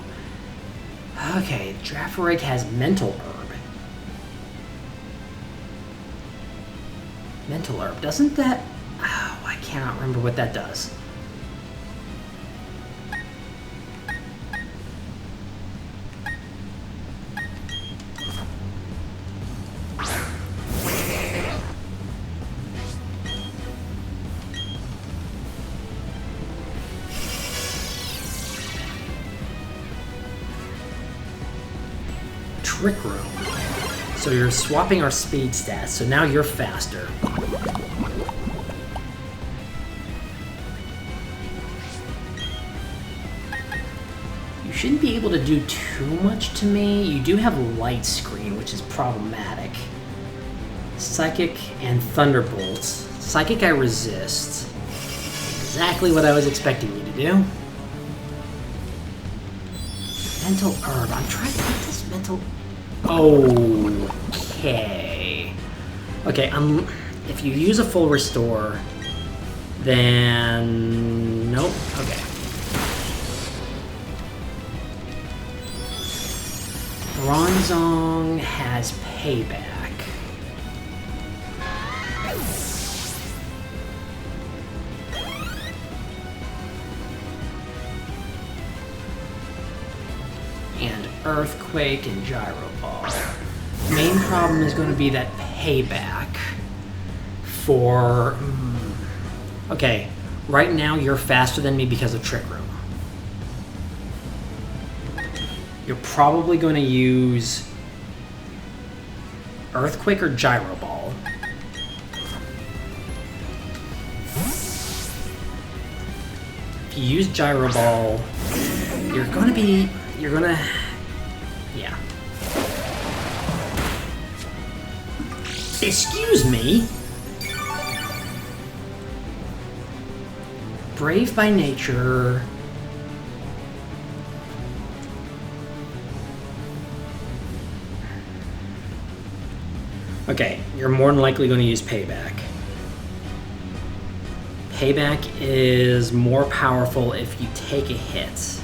Okay, Girafarig has Mental Herb. Mental Herb, doesn't that... Oh, I cannot remember what that does. Trick Room. So you're swapping our speed stats, so now you're faster. You shouldn't be able to do too much to me. You do have a light screen, which is problematic. Psychic and Thunderbolts. Psychic I resist. Exactly what I was expecting you to do. Mental Herb. I'm trying to get this mental... Okay. Okay, if you use a full restore, then... Nope. Okay. Bronzong has payback. And Earthquake and Gyro Ball. Main problem is going to be that payback for... Okay, right now you're faster than me because of Trick Room. You're probably going to use Earthquake or Gyro Ball. If you use Gyro Ball, you're gonna... Yeah. Excuse me? Brave by nature... Okay, you're more than likely going to use Payback. Payback is more powerful if you take a hit.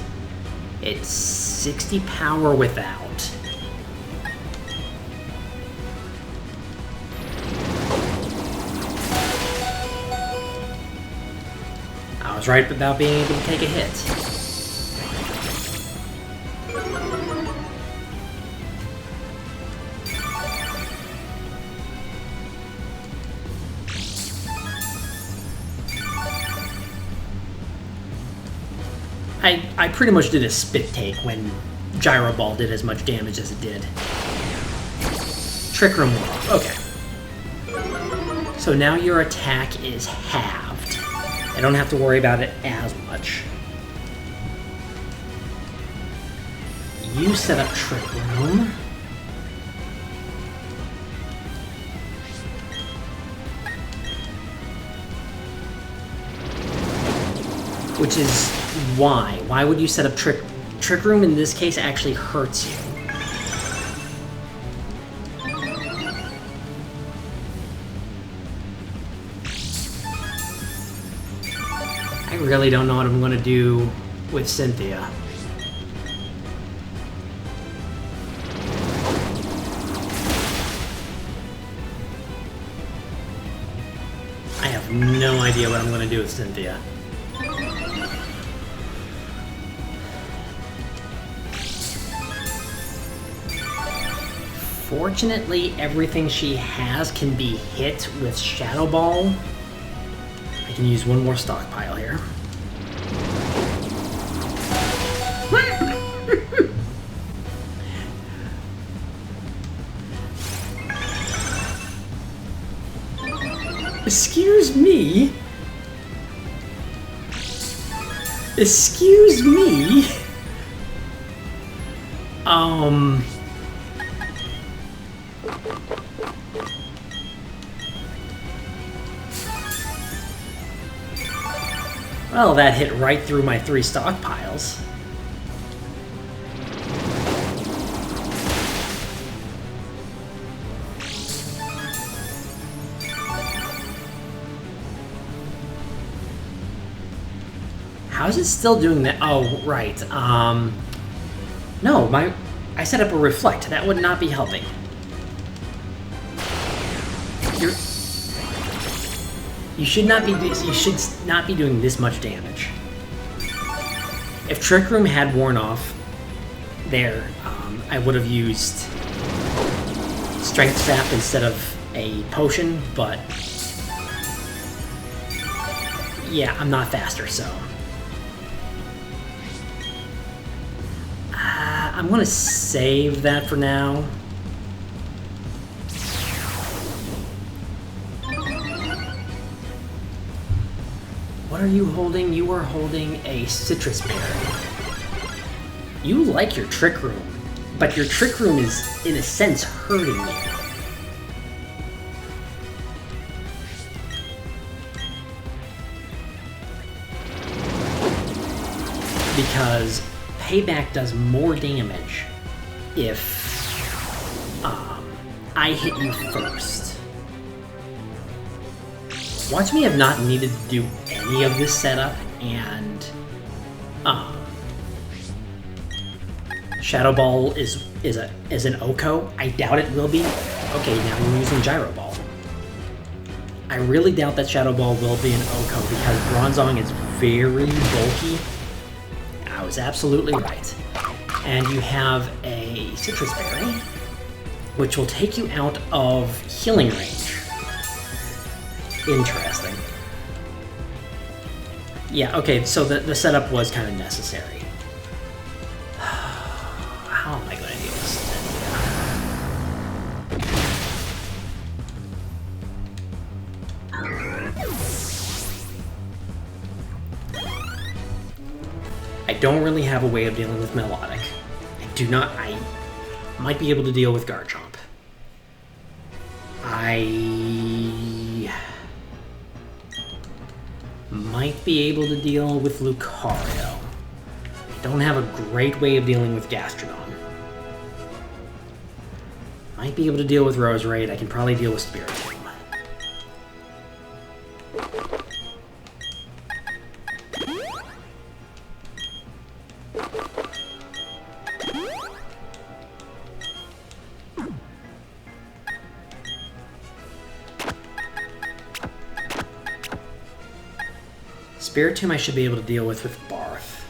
It's 60 power without. I was right about being able to take a hit. I pretty much did a spit take when Gyro Ball did as much damage as it did. Trick Room went off. Okay. So now your attack is halved. I don't have to worry about it as much. You set up Trick Room. Which is why. Why would you set up Trick Room in this case actually hurts you. I really don't know what I'm going to do with Cynthia. I have no idea what I'm going to do with Cynthia. Fortunately, everything she has can be hit with Shadow Ball. I can use one more stockpile here. Excuse me? Excuse me? Well, that hit right through my 3 stockpiles. How is it still doing that? Oh, right. No, I set up a reflect. That would not be helping. You should not be doing this much damage. If Trick Room had worn off there, I would have used Strength Sap instead of a potion, but yeah, I'm not faster, so. I'm gonna save that for now. What are you holding? You are holding a citrus berry. You like your trick room, but your trick room is, in a sense, hurting you. Because payback does more damage if I hit you first. Watch me have not needed to do any of this setup, and Shadow Ball is an Oko. I doubt it will be. Okay, now we're using Gyro Ball. I really doubt that Shadow Ball will be an Oko because Bronzong is very bulky. I was absolutely right. And you have a Citrus Berry, which will take you out of healing range. Interesting. Yeah, okay, so the setup was kind of necessary. How am I going to deal with this? I don't really have a way of dealing with Melodic. I might be able to deal with Garchomp. I might be able to deal with Lucario. I don't have a great way of dealing with Gastrodon. Might be able to deal with Roserade. I can probably deal with Spiritomb. Spiritomb I should be able to deal with Barth.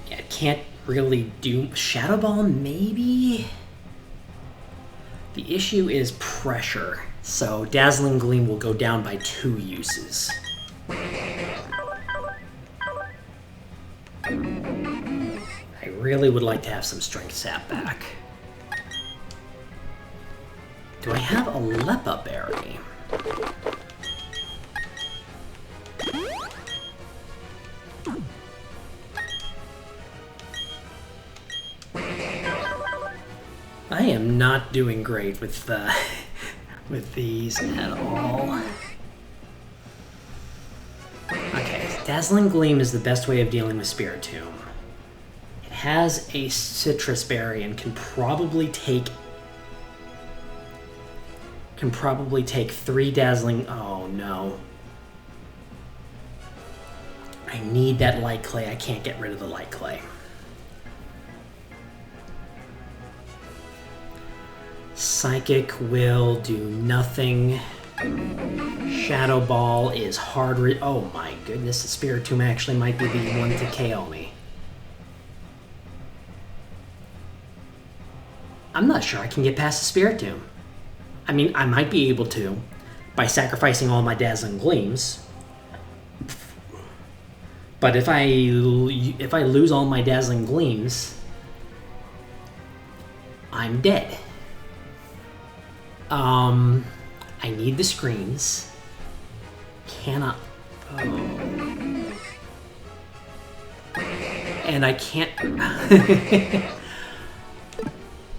Yeah, I can't really do... Shadow Ball, maybe? The issue is pressure, so Dazzling Gleam will go down by 2 uses. I really would like to have some Strength Sap back. Do I have a Leppa Berry? I am not doing great with these at all. Okay, Dazzling Gleam is the best way of dealing with Spiritomb. It has a Citrus Berry and can probably take 3 Dazzling... Oh no. I need that Light Clay. I can't get rid of the Light Clay. Psychic will do nothing. Shadow Ball is hard. Oh my goodness, the Spiritomb actually might be the one to KO me. I'm not sure I can get past the Spiritomb. I mean, I might be able to by sacrificing all my Dazzling Gleams. But if I lose all my Dazzling Gleams, I'm dead. I need the screens. Cannot... Oh. And I can't...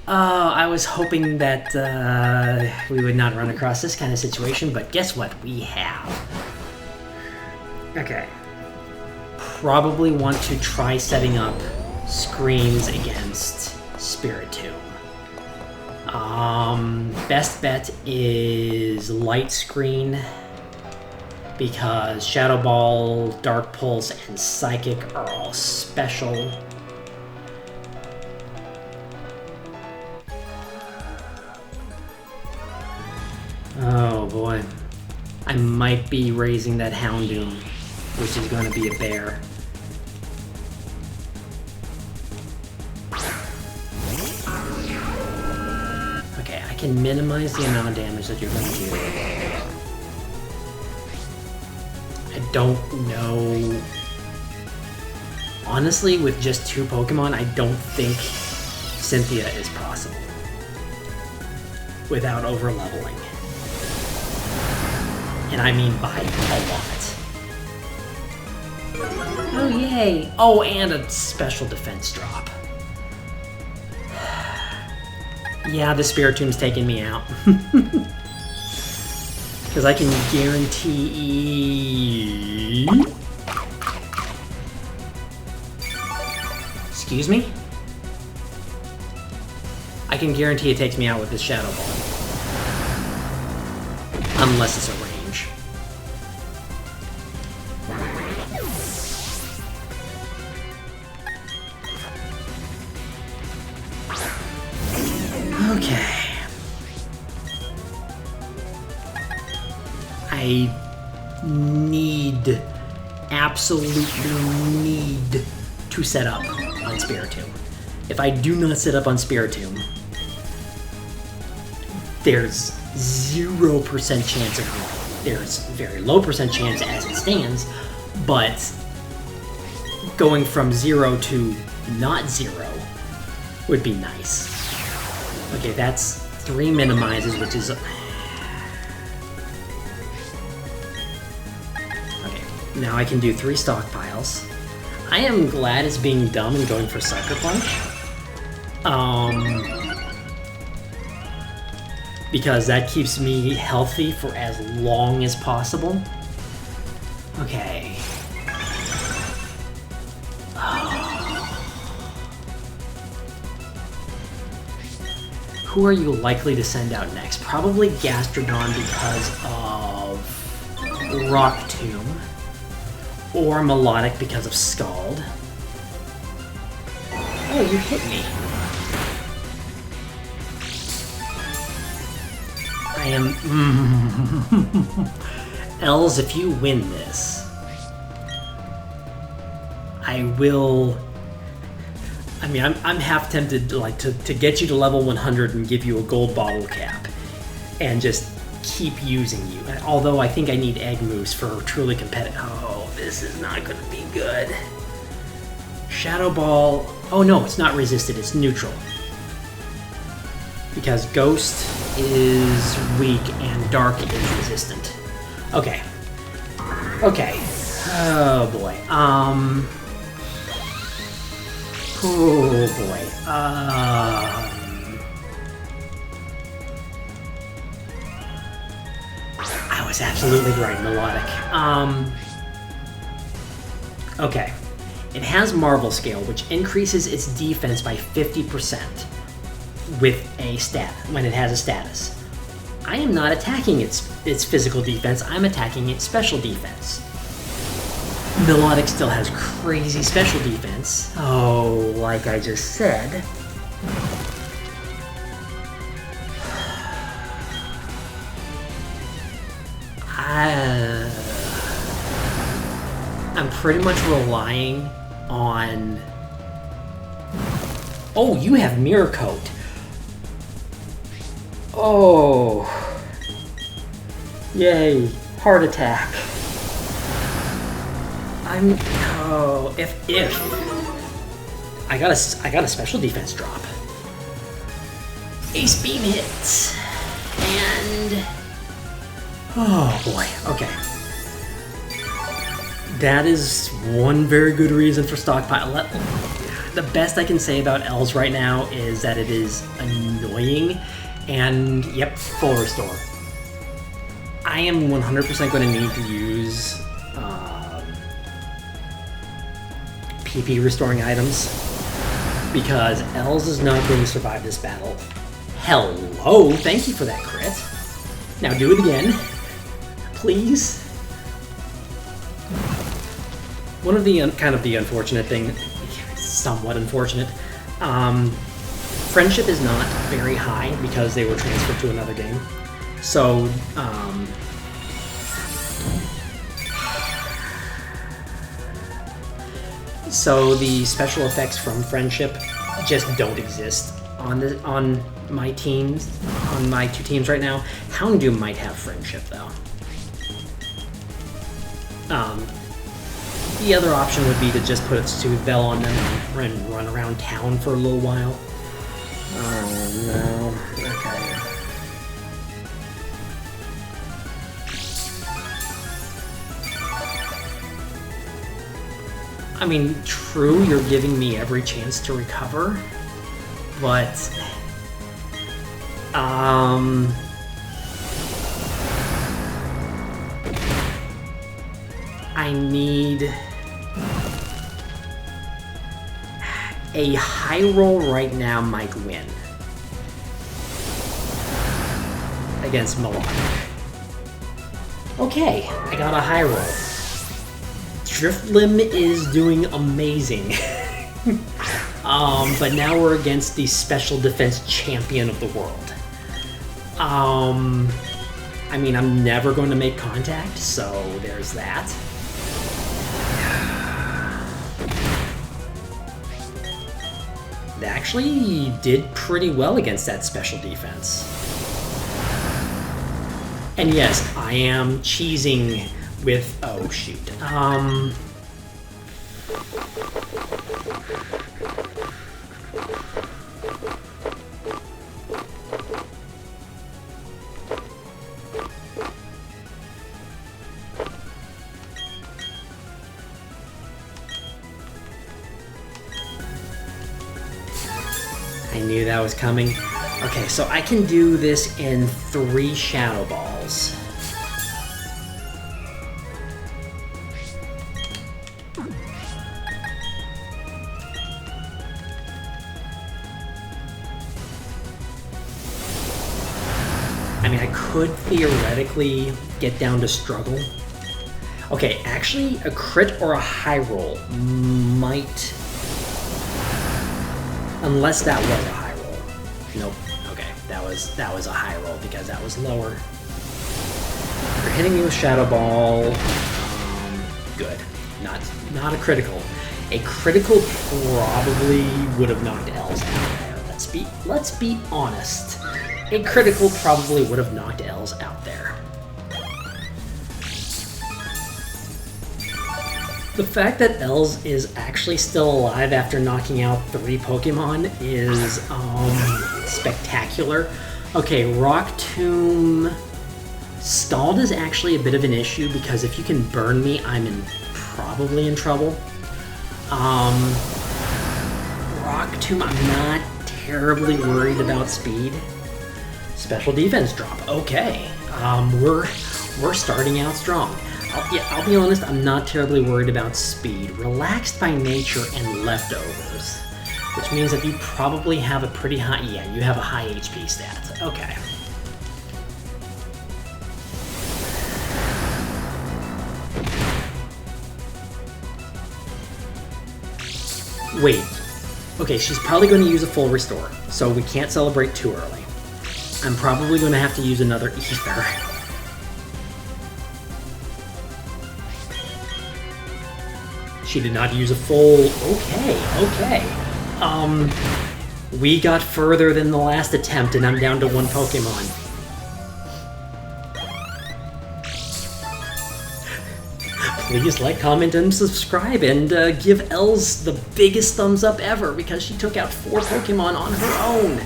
Oh, I was hoping that we would not run across this kind of situation, but guess what? We have. Okay. Probably want to try setting up screens against Spiritomb. Best bet is Light Screen because Shadow Ball, Dark Pulse, and Psychic are all special. Oh boy. I might be raising that Houndoom, which is going to be a bear. Okay, I can minimize the amount of damage that you're going to do. I don't know Honestly, with just 2 Pokemon, I don't think Cynthia is possible without over-leveling. And I mean by a lot. Oh, yay! Oh, and a special defense drop. Yeah, the Spiritomb's taking me out. Because I can guarantee... Excuse me? I can guarantee it takes me out with this Shadow Ball. Unless it's a range. Okay. I need, absolutely need to set up on Spiritomb. If I do not set up on Spiritomb, there's 0% chance of growth. There's very low percent chance as it stands, but going from 0 to not 0 would be nice. Okay, that's 3 minimizes, which is... Okay, now I can do 3 stockpiles. I am glad it's being dumb and going for Sucker Punch. Because that keeps me healthy for as long as possible. Okay. Who are you likely to send out next? Probably Gastrodon because of Rock Tomb. Or Melodic because of Scald. Oh, you hit me. I am... Els, if you win this, I will... I mean, I'm half tempted to get you to level 100 and give you a gold bottle cap. And just keep using you. Although I think I need egg moves for truly competitive... Oh, this is not going to be good. Shadow Ball... Oh no, it's not resisted, it's neutral. Because Ghost is weak and Dark is resistant. Okay. Okay. Oh boy. Oh boy. I was absolutely right, Melodic. Okay. It has Marvel Scale, which increases its defense by 50% with a stat when it has a status. I am not attacking its physical defense, I'm attacking its special defense. Melodic still has crazy special defense. Oh, like I just said. I'm pretty much relying on... Oh, you have Mirror Coat. Oh. Yay. Heart attack. Oh, if I got a special defense drop. Ace Beam hits. And oh boy, okay. That is one very good reason for stockpile. The best I can say about Els right now is that it is annoying and yep, full restore. I am 100% going to need to use PP restoring items because Els is not going to survive this battle. Hello, thank you for that crit. Now do it again, please. One of the kind of the unfortunate thing, somewhat unfortunate, friendship is not very high because they were transferred to another game. So, so the special effects from friendship just don't exist on my teams, on my 2 teams right now. Houndoom might have friendship though. The other option would be to just put a Soothe Bell on them and run around town for a little while. Oh no. Okay. I mean, true, you're giving me every chance to recover, but I need a high roll right now might win against Melodic. Okay, I got a high roll. Drifblim is doing amazing. But now we're against the special defense champion of the world. I mean, I'm never going to make contact, so there's that. They actually did pretty well against that special defense. And yes, I am cheesing with... oh, shoot. I knew that was coming. Okay, so I can do this in 3 Shadow Balls. I mean, I could theoretically get down to struggle. Okay, actually, a crit or a high roll might... unless that was a high roll. Nope. Okay, that was a high roll because that was lower. You're hitting me with Shadow Ball. Good. Not a critical. A critical probably would have knocked L's out there. Let's be honest. A critical probably would have knocked L's out there. The fact that Els is actually still alive after knocking out 3 Pokemon is spectacular. Okay, Rock Tomb stalled is actually a bit of an issue because if you can burn me, I'm probably in trouble. Rock Tomb, I'm not terribly worried about speed. Special defense drop. Okay, we're starting out strong. I'll be honest, I'm not terribly worried about speed. Relaxed by nature and leftovers. Which means that you probably have a pretty high... yeah, you have a high HP stat. Okay. Wait. Okay, she's probably going to use a full restore, so we can't celebrate too early. I'm probably going to have to use another Ether. She did not use a full... okay. We got further than the last attempt, and I'm down to 1 Pokemon. Please like, comment, and subscribe, and give Els the biggest thumbs up ever, because she took out 4 Pokemon on her own.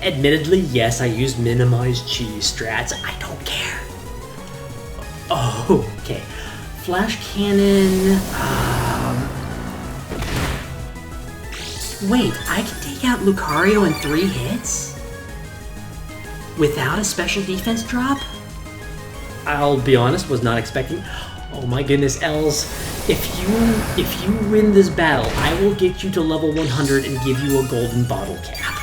Admittedly, yes, I use minimized cheese strats. I don't care. Oh, okay. Flash Cannon... wait, I can take out Lucario in 3 hits? Without a special defense drop? I'll be honest, was not expecting... oh my goodness, Els. If you win this battle, I will get you to level 100 and give you a golden bottle cap.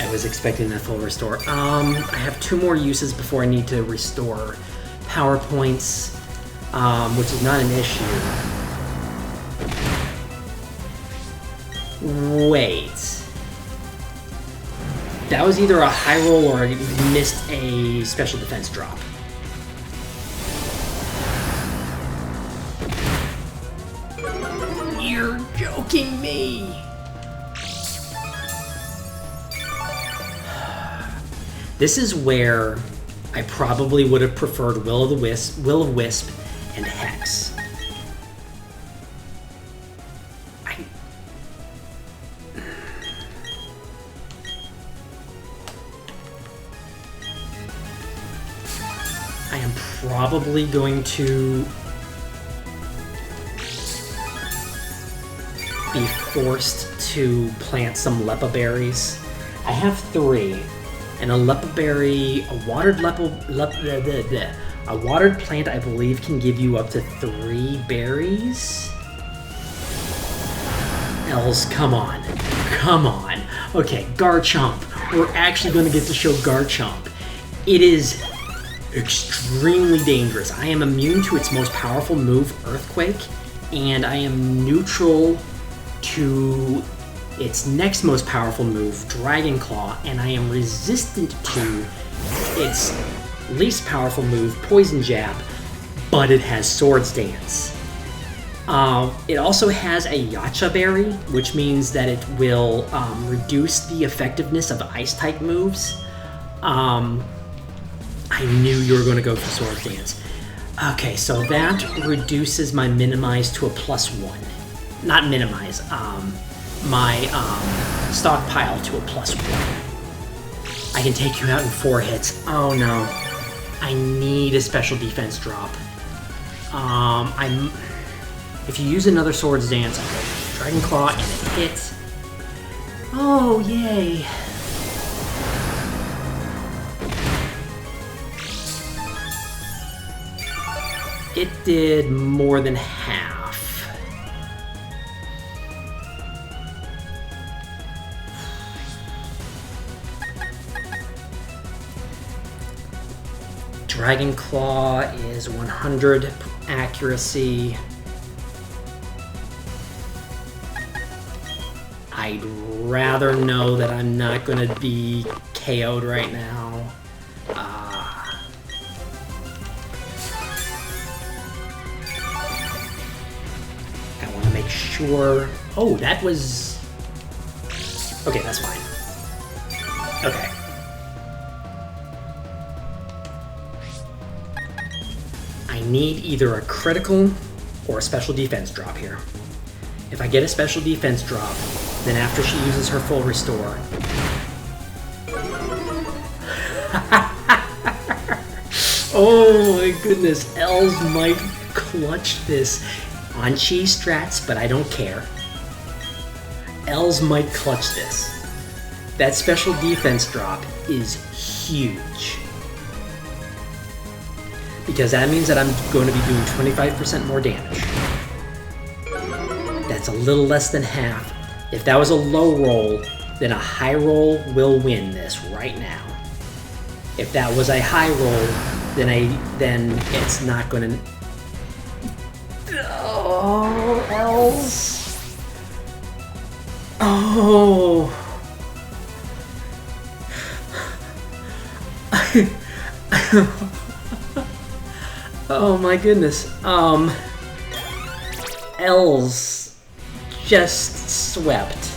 I was expecting that full restore. I have 2 more uses before I need to restore power points, which is not an issue. Wait. That was either a high roll or I missed a special defense drop. You're joking me! This is where I probably would have preferred Will of Wisp, and Hex. I am probably going to be forced to plant some Lepa berries. I have 3, and a Lepa berry, a watered plant, I believe, can give you up to 3 berries. Els, come on, come on. Okay, Garchomp. We're actually going to get to show Garchomp. It is extremely dangerous. I am immune to its most powerful move, Earthquake, and I am neutral to its next most powerful move, Dragon Claw, and I am resistant to its least powerful move, Poison Jab, but it has Swords Dance. It also has a Yacha Berry, which means that it will reduce the effectiveness of Ice-type moves. I knew you were going to go for Swords Dance. Okay, so that reduces my minimize to a +1. Not minimize, my stockpile to a +1. I can take you out in 4 hits. Oh no. I need a special defense drop. If you use another Swords Dance, I go Dragon Claw and it hits. Oh, yay. It did more than half. Dragon Claw is 100 accuracy. I'd rather know that I'm not going to be KO'd right now. I want to make sure... Oh, that was... Okay, that's fine. Okay. I need either a critical or a special defense drop here. If I get a special defense drop, then after she uses her full restore... Oh my goodness, Els might clutch this on cheese strats, but I don't care. Els might clutch this. That special defense drop is huge. Because that means that I'm going to be doing 25% more damage. That's a little less than half. If that was a low roll, then a high roll will win this right now. If that was a high roll, then it's not going to... Oh, Els. Oh. Oh my goodness. Els just swept.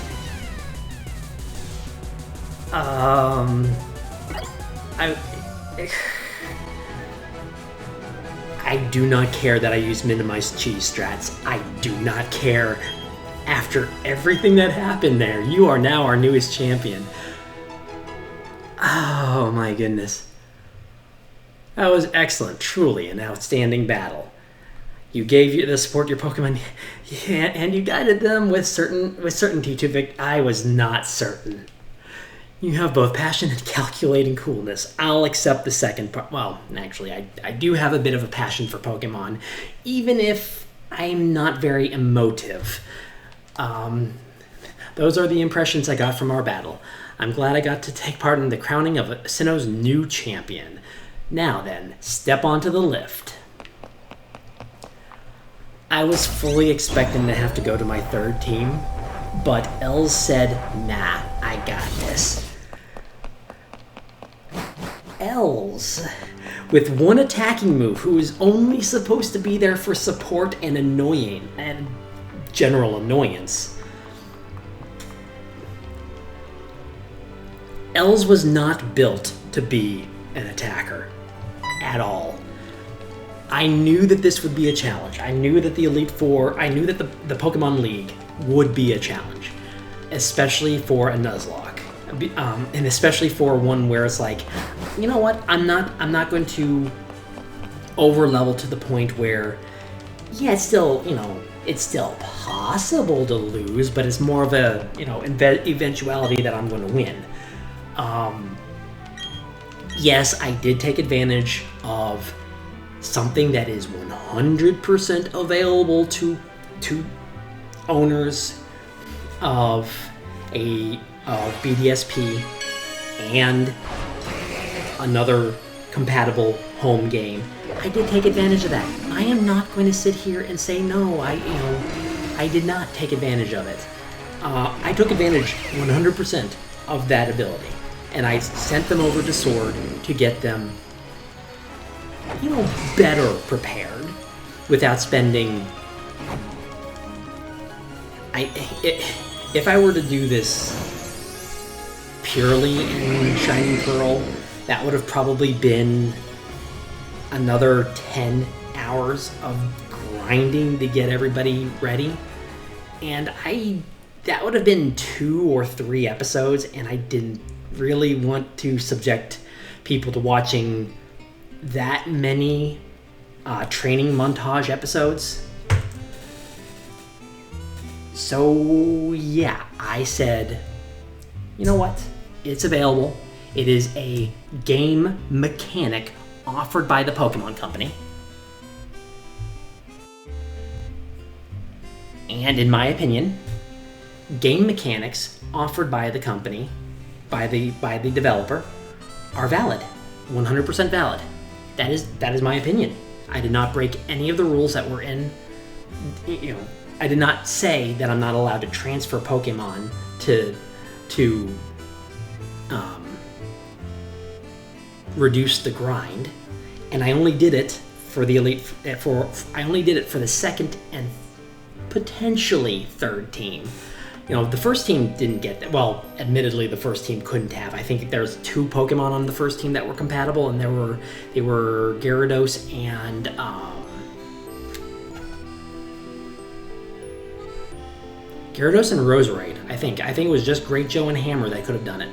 I do not care that I use minimized cheese strats. I do not care. After everything that happened there, you are now our newest champion. Oh my goodness. That was excellent. Truly an outstanding battle. You gave the support your Pokemon, and you guided them with certainty to victory. I was not certain. You have both passion and calculating coolness. I'll accept the second part. Well, actually, I do have a bit of a passion for Pokemon, even if I'm not very emotive. Those are the impressions I got from our battle. I'm glad I got to take part in the crowning of Sinnoh's new champion. Now then, step onto the lift. I was fully expecting to have to go to my third team, but Els said, nah, I got this. Els, with one attacking move, who is only supposed to be there for support and annoying, and general annoyance. Els was not built to be an attacker at all. I knew that this would be a challenge. I knew that the Elite Four, I knew that the Pokemon League would be a challenge, especially for a Nuzlocke, and especially for one where it's like, you know what? I'm not going to over level to the point where, yeah, it's still, you know, it's still possible to lose, but it's more of a, you know, eventuality that I'm going to win. Yes, I did take advantage of something that is 100% available to owners of BDSP and another compatible home game. I did take advantage of that. I am not going to sit here and say no. I did not take advantage of it. I took advantage 100% of that ability, and I sent them over to Sword to get them, you know, better prepared without spending. If I were to do this purely in Shining Pearl, that would have probably been another 10 hours of grinding to get everybody ready, and that would have been 2 or 3 episodes, and I didn't really want to subject people to watching that many training montage episodes. So yeah, I said, you know what? It's available. It is a game mechanic offered by the Pokemon Company. And in my opinion, game mechanics offered by the company, by the developer, are valid. 100% valid. That is my opinion. I did not break any of the rules that were in, you know, I did not say that I'm not allowed to transfer Pokemon to reduce the grind, and I only did it for the Elite I only did it for the second and potentially third team. You know, the first team didn't get that. Well, admittedly, the first team couldn't have. I think there's 2 Pokemon on the first team that were compatible, and they were Gyarados and Roserade. I think it was just Great Joe and Hammer that could have done it.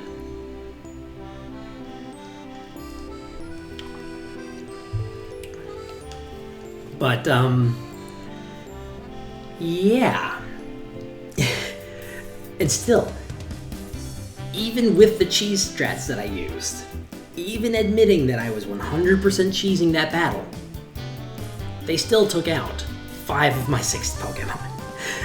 But yeah. And still, even with the cheese strats that I used, even admitting that I was 100% cheesing that battle, they still took out 5 of my 6 Pokemon.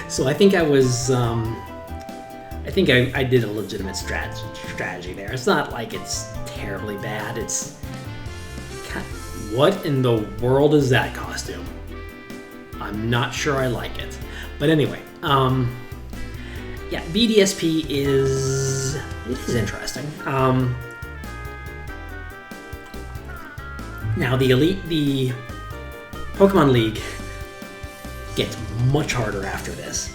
So I think I was, I think I did a legitimate strategy there. It's not like it's terribly bad. It's, what in the world is that costume? I'm not sure I like it. But anyway, yeah, BDSP is interesting. Now the Pokemon League gets much harder after this.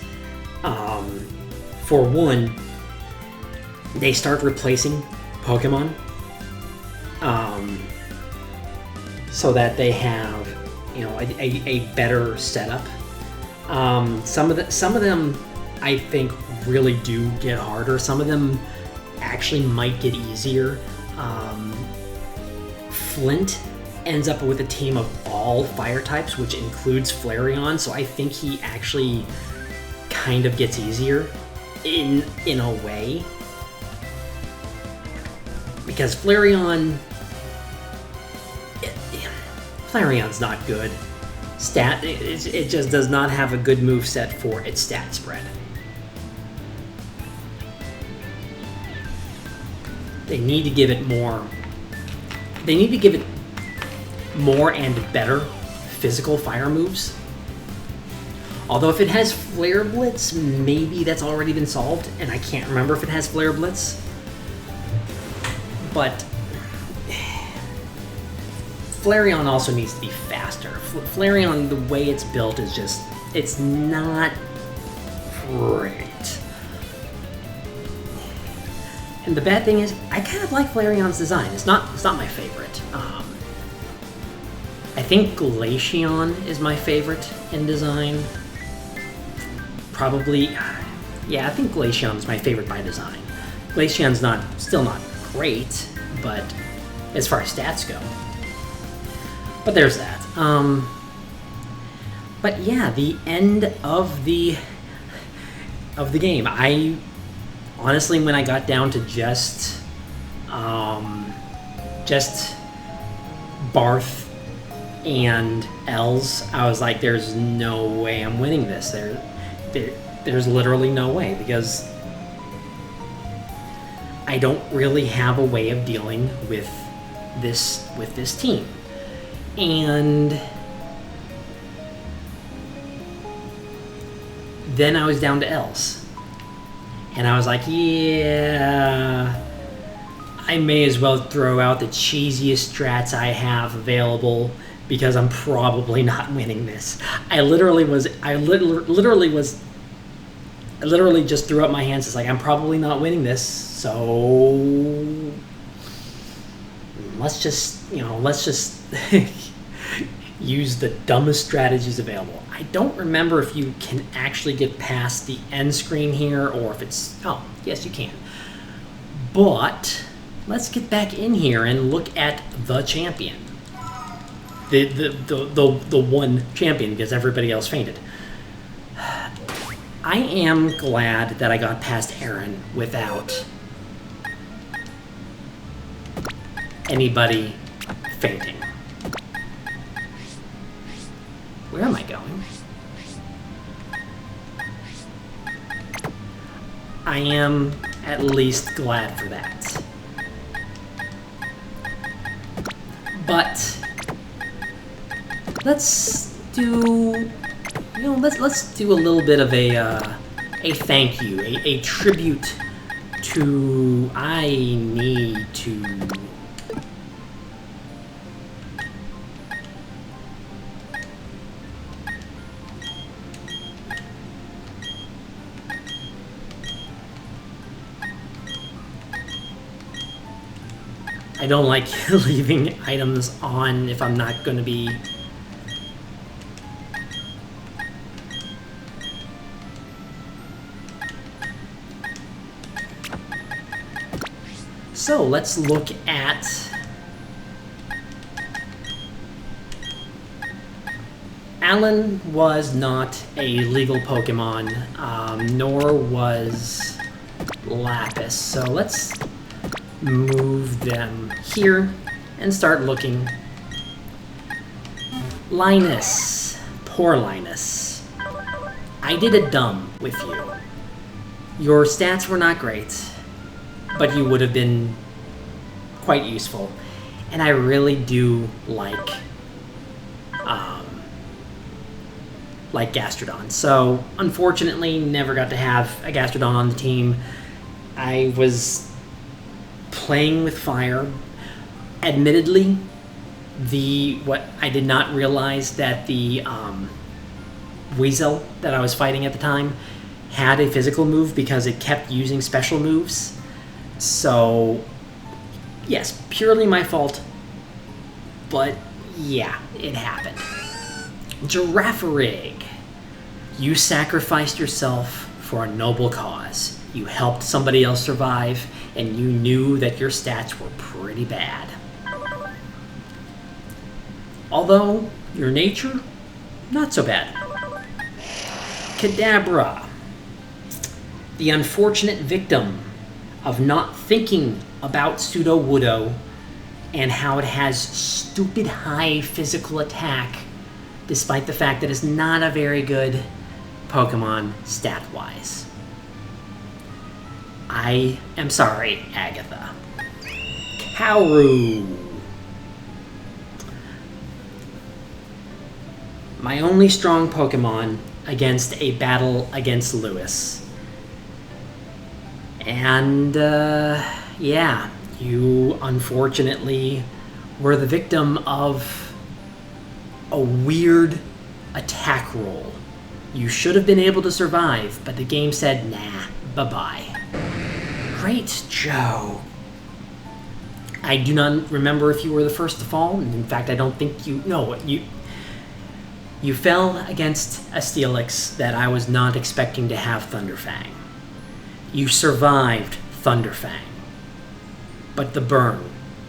For one, they start replacing Pokemon, so that they have, you know, a better setup. Some of them I think really do get harder. Some of them actually might get easier. Flint ends up with a team of all fire types, which includes Flareon, so I think he actually kind of gets easier in a way. Because Flareon's not good. It just does not have a good moveset for its stat spread. They need to give it more. They need to give it more and better physical fire moves. Although if it has Flare Blitz, maybe that's already been solved, and I can't remember if it has Flare Blitz. But Flareon also needs to be faster. Flareon, the way it's built is just, it's not great. And the bad thing is, I kind of like Flareon's design. It's not my favorite. I think Glaceon is my favorite in design. Probably, yeah, I think Glaceon is my favorite by design. Glaceon's still not great, but as far as stats go. But there's that. But yeah, the end of the game. I honestly, when I got down to just Barth and Els, I was like, "There's no way I'm winning this." There's literally no way, because I don't really have a way of dealing with this team. And then I was down to Els. And I was like, yeah, I may as well throw out the cheesiest strats I have available, because I'm probably not winning this. I literally just threw up my hands. It's like, I'm probably not winning this, so let's just use the dumbest strategies available. I don't remember if you can actually get past the end screen here, or if it's, oh, yes you can. But let's get back in here and look at the champion. The one champion, because everybody else fainted. I am glad that I got past Aaron without anybody fainting. Where am I going? I am at least glad for that. But let's do, let's do a little bit of a thank you, a tribute to, I need to, I don't like leaving items on if I'm not going to be... So let's look at... Alan was not a legal Pokemon, nor was Lapis. So let's move them here and start looking. Linus. Poor Linus. I did a dumb with you. Your stats were not great, but you would have been quite useful. And I really do like Gastrodon. So, unfortunately, never got to have a Gastrodon on the team. I was playing with fire. Admittedly, what I did not realize that the Weasel that I was fighting at the time had a physical move because it kept using special moves. So, yes, purely my fault. But, yeah, it happened. Girafarig. You sacrificed yourself for a noble cause. You helped somebody else survive, and you knew that your stats were pretty bad. Although, your nature, not so bad. Kadabra. The unfortunate victim of not thinking about Sudowoodo and how it has stupid high physical attack, despite the fact that it's not a very good Pokemon stat-wise. I am sorry, Agatha. Kauru. My only strong Pokemon against a battle against Lewis. And, yeah, you unfortunately were the victim of a weird attack roll. You should have been able to survive, but the game said, nah, bye-bye. Great Joe. I do not remember if you were the first to fall. In fact, I don't think you... No, you fell against a Steelix that I was not expecting to have Thunderfang. You survived Thunderfang, but the burn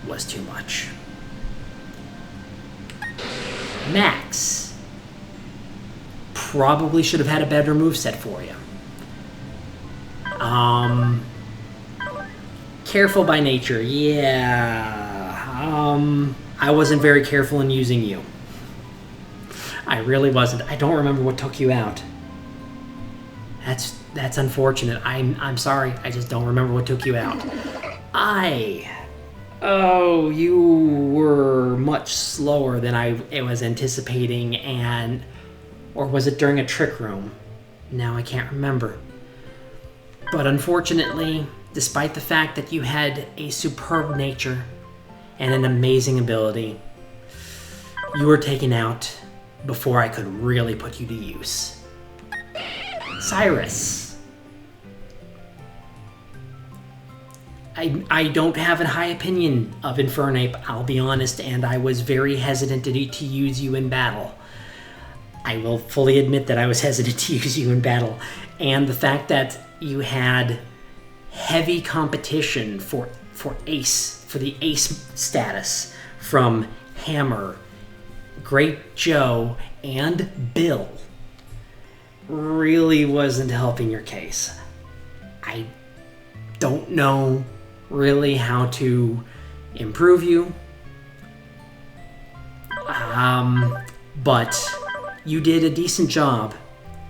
was too much. Max probably should have had a better moveset for you. Careful by nature, yeah. I wasn't very careful in using you. I really wasn't. I don't remember what took you out. That's unfortunate. I'm sorry. I just don't remember what took you out. Oh, you were much slower than I was anticipating, or was it during a trick room? Now I can't remember. But unfortunately, despite the fact that you had a superb nature and an amazing ability, you were taken out before I could really put you to use. Cyrus. I don't have a high opinion of Infernape, I'll be honest, and I was very hesitant to use you in battle. I will fully admit that I was hesitant to use you in battle, and the fact that you had heavy competition for the ace status from Hammer, Great Joe, and Bill really wasn't helping your case. I don't know really how to improve you, but you did a decent job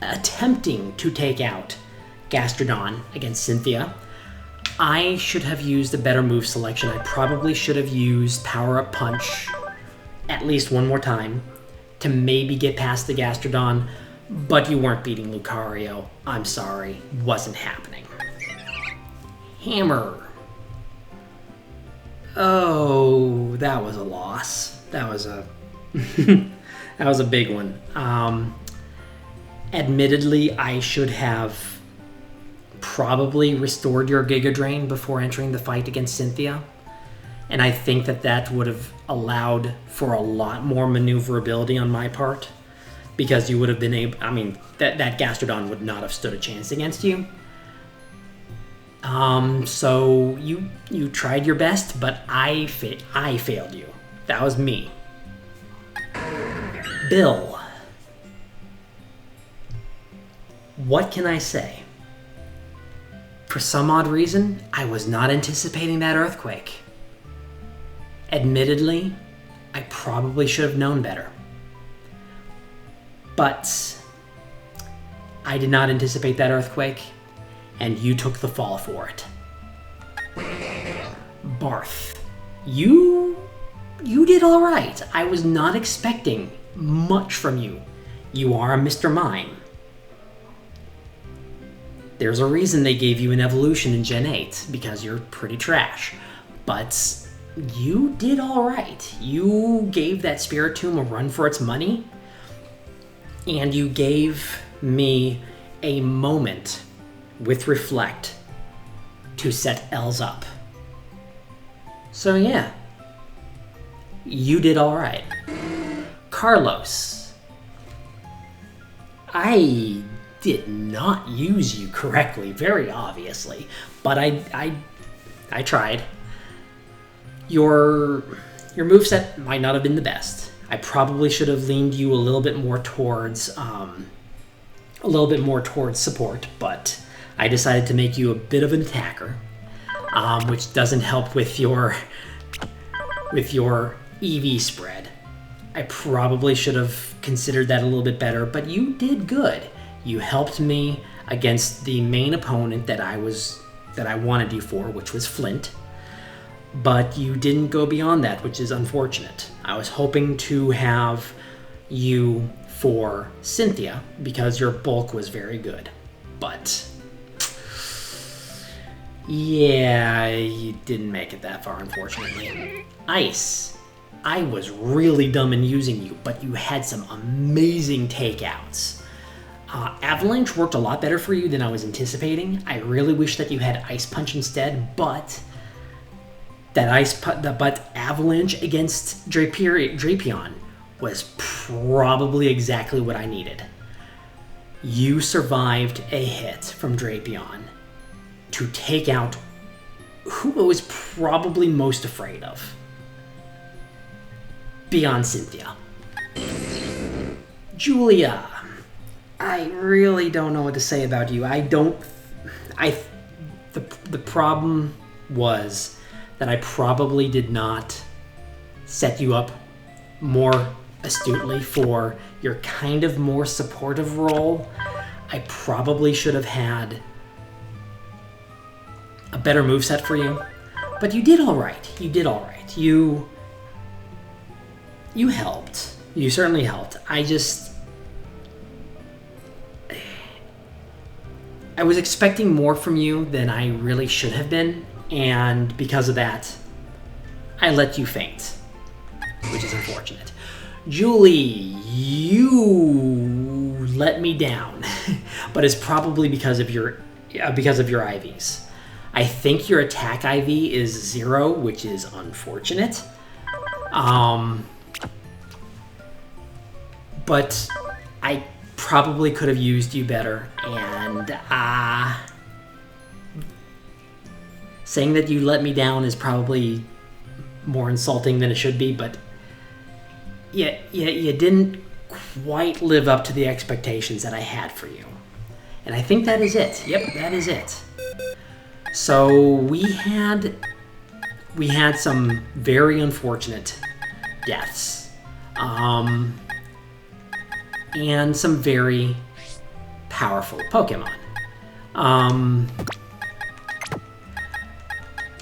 attempting to take out Gastrodon against Cynthia. I should have used a better move selection. I probably should have used Power Up Punch at least one more time to maybe get past the Gastrodon, but you weren't beating Lucario. I'm sorry, wasn't happening. Hammer. Oh, that was a loss. That was a that was a big one. Admittedly, I should have probably restored your Giga Drain before entering the fight against Cynthia. And I think that would have allowed for a lot more maneuverability on my part, because you would have been able, that Gastrodon would not have stood a chance against you. So you tried your best, but I failed you. That was me. Bill. What can I say? For some odd reason, I was not anticipating that earthquake. Admittedly, I probably should have known better. But I did not anticipate that earthquake, and you took the fall for it. Barth, you did all right. I was not expecting much from you. You are a Mr. Mime. There's a reason they gave you an evolution in Gen 8, because you're pretty trash. But you did all right. You gave that Spiritomb a run for its money, and you gave me a moment with Reflect to set Els up. So yeah, you did all right. Carlos, I did not use you correctly, very obviously, but I tried. Your moveset might not have been the best. I probably should have leaned you a little bit more towards support, but I decided to make you a bit of an attacker, which doesn't help with your EV spread. I probably should have considered that a little bit better, but you did good. You helped me against the main opponent that I wanted you for, which was Flint. But you didn't go beyond that, which is unfortunate. I was hoping to have you for Cynthia because your bulk was very good. But yeah, you didn't make it that far, unfortunately. Ice. I was really dumb in using you, but you had some amazing takeouts. Avalanche worked a lot better for you than I was anticipating. I really wish that you had Ice Punch instead, but but Avalanche against Drapion was probably exactly what I needed. You survived a hit from Drapion to take out who I was probably most afraid of. Beyond Cynthia. Julia, I really don't know what to say about you. The problem was that I probably did not set you up more astutely for your kind of more supportive role. I probably should have had a better moveset for you, but you did all right. You did all right. You helped. You certainly helped. I was expecting more from you than I really should have been, and because of that, I let you faint, which is unfortunate. Julie, you let me down, but it's probably because of your IVs. I think your attack IV is 0, which is unfortunate. But I probably could have used you better, and saying that you let me down is probably more insulting than it should be, but you didn't quite live up to the expectations that I had for you. And I think that is it. Yep, that is it. So we had some very unfortunate deaths. And some very powerful Pokemon.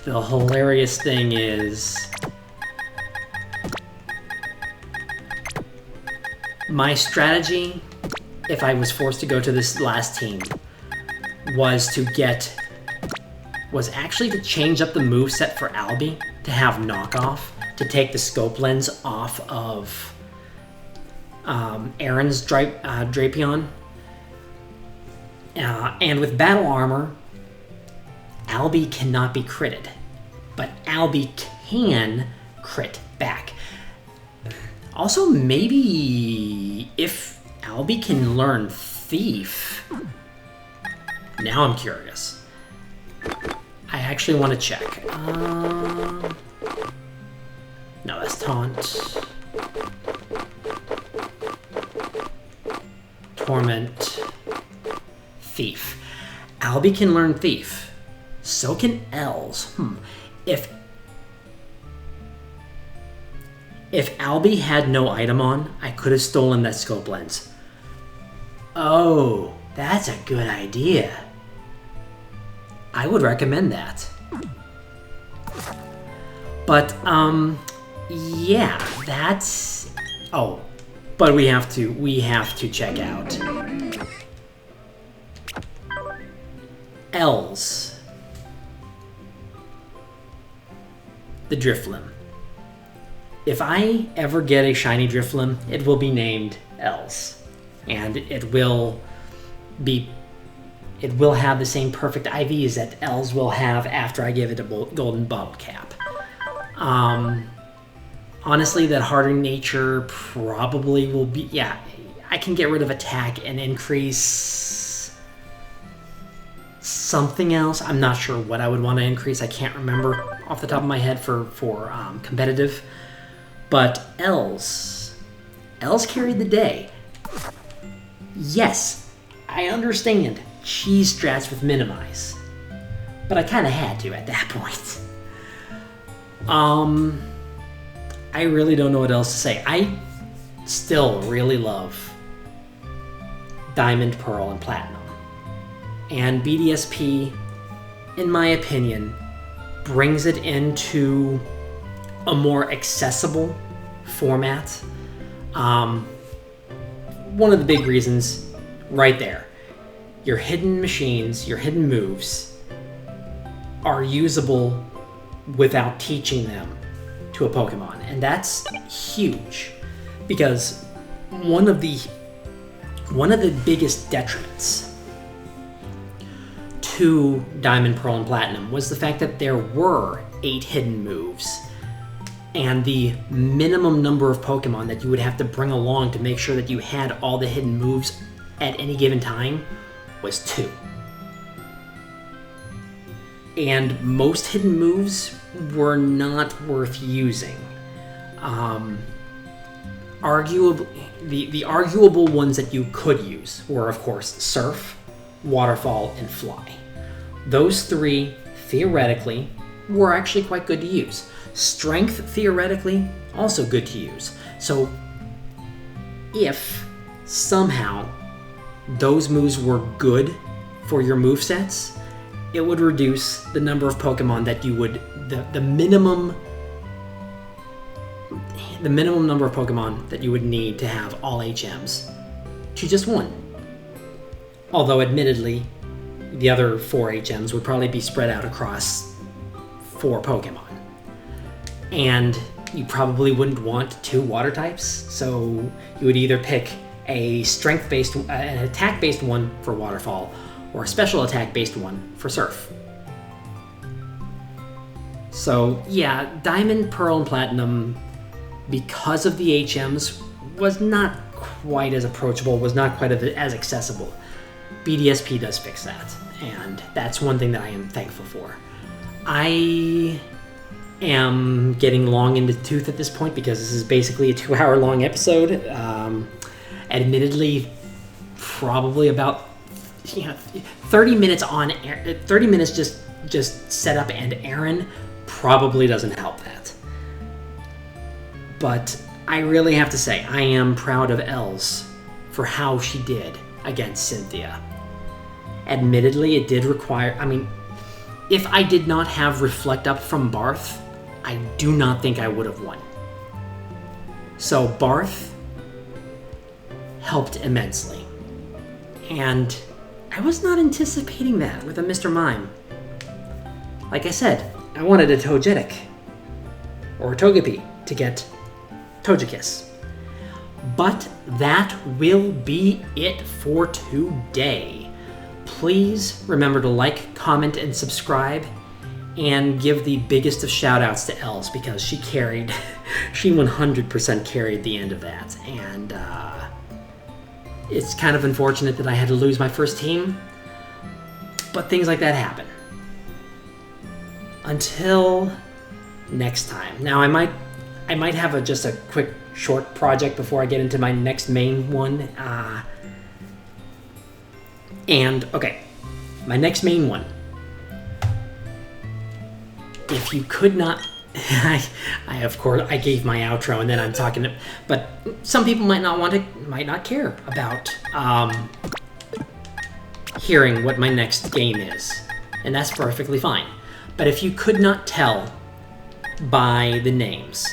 The hilarious thing is, my strategy, if I was forced to go to this last team, was actually to change up the moveset for Albie, to have knockoff, to take the scope lens off of Aaron's Drapion. And with battle armor, Albie cannot be critted, but Albie can crit back. Also, maybe if Albie can learn Thief. Now I'm curious. I actually want to check. No, that's Taunt. Torment. Thief. Albie can learn Thief. So can Els. If Albie had no item on, I could have stolen that scope lens. Oh, that's a good idea. I would recommend that. But, yeah, that's... Oh, but we have to check out Els. The Drifloon. If I ever get a shiny Drifloon, it will be named Els. And it will have the same perfect IVs that Els will have after I give it a golden bottle cap. Honestly, that harder nature probably will be... Yeah, I can get rid of attack and increase something else. I'm not sure what I would want to increase. I can't remember off the top of my head for competitive. But Els carried the day. Yes, I understand cheese strats with minimize, but I kind of had to at that point. I really don't know what else to say. I still really love Diamond, Pearl, and Platinum. And BDSP, in my opinion, brings it into a more accessible format. One of the big reasons, right there, your hidden machines, your hidden moves, are usable without teaching them to a Pokemon. And that's huge, because one of the One of the biggest detriments to Diamond, Pearl, and Platinum was the fact that there were 8 hidden moves, and the minimum number of Pokemon that you would have to bring along to make sure that you had all the hidden moves at any given time was 2. And most hidden moves were not worth using. Arguably, the arguable ones that you could use were, of course, Surf, Waterfall, and Fly. Those 3, theoretically, were actually quite good to use. Strength, theoretically, also good to use. So, if somehow those moves were good for your movesets, it would reduce the number of Pokemon that you would... The minimum number of Pokemon that you would need to have all HMs to just 1. Although, admittedly, the other 4 HMs would probably be spread out across 4 Pokemon. And you probably wouldn't want 2 water types, so you would either pick a strength-based, an attack-based one for Waterfall, or a special attack-based one for Surf. So yeah, Diamond, Pearl, and Platinum, because of the HMs, was not quite as approachable, was not quite as accessible. BDSP does fix that, and that's one thing that I am thankful for. I am getting long in the tooth at this point because this is basically a 2-hour-long episode. Admittedly, probably about 30 minutes on air, 30 minutes just set up and Aaron probably doesn't help that. But I really have to say, I am proud of Els for how she did against Cynthia. Admittedly, it did require... I mean, if I did not have Reflect Up from Barth, I do not think I would have won. So Barth helped immensely. And I was not anticipating that with a Mr. Mime. Like I said, I wanted a Togetic or a Togepi to get Togekiss. But that will be it for today. Please remember to like, comment, and subscribe, and give the biggest of shout-outs to Els because she 100% carried the end of that. And it's kind of unfortunate that I had to lose my first team, but things like that happen. Until next time. Now I might have just a quick short project before I get into my next main one. Okay, my next main one. If you could not, I gave my outro and then I'm talking, but some people might not care about hearing what my next game is, and that's perfectly fine. But if you could not tell by the names,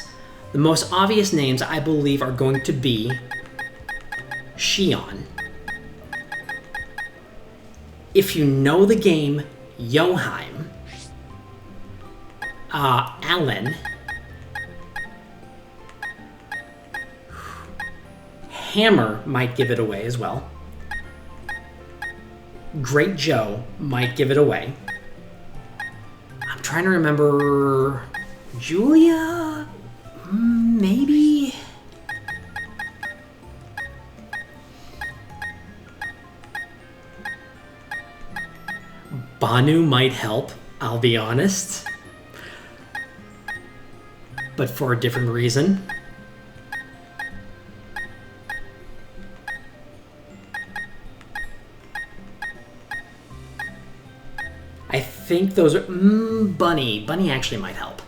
the most obvious names I believe are going to be Shion. If you know the game Yoheim, Alan, Hammer might give it away as well. Great Joe might give it away. I'm trying to remember... Julia? Maybe? Banu might help, I'll be honest. But for a different reason. I think those are... Bunny. Bunny actually might help.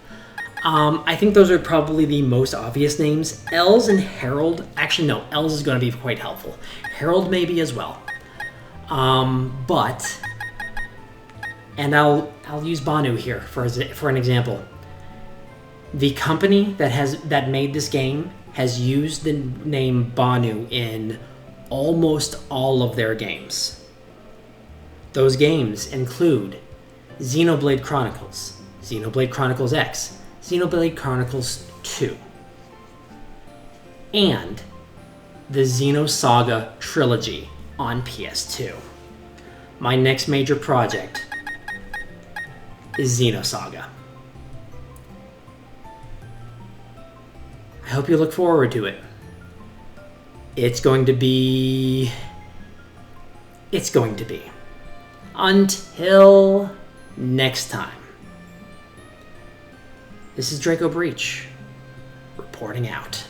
I think those are probably the most obvious names. Els and Harold... Actually, no. Els is going to be quite helpful. Harold maybe as well. But... And I'll use Banu here for an example. The company that made this game has used the name Banu in almost all of their games. Those games include Xenoblade Chronicles, Xenoblade Chronicles X, Xenoblade Chronicles 2, and the Xenosaga trilogy on PS2. My next major project is Xenosaga. I hope you look forward to it. It's going to be... Until next time. This is Draco Breach, reporting out.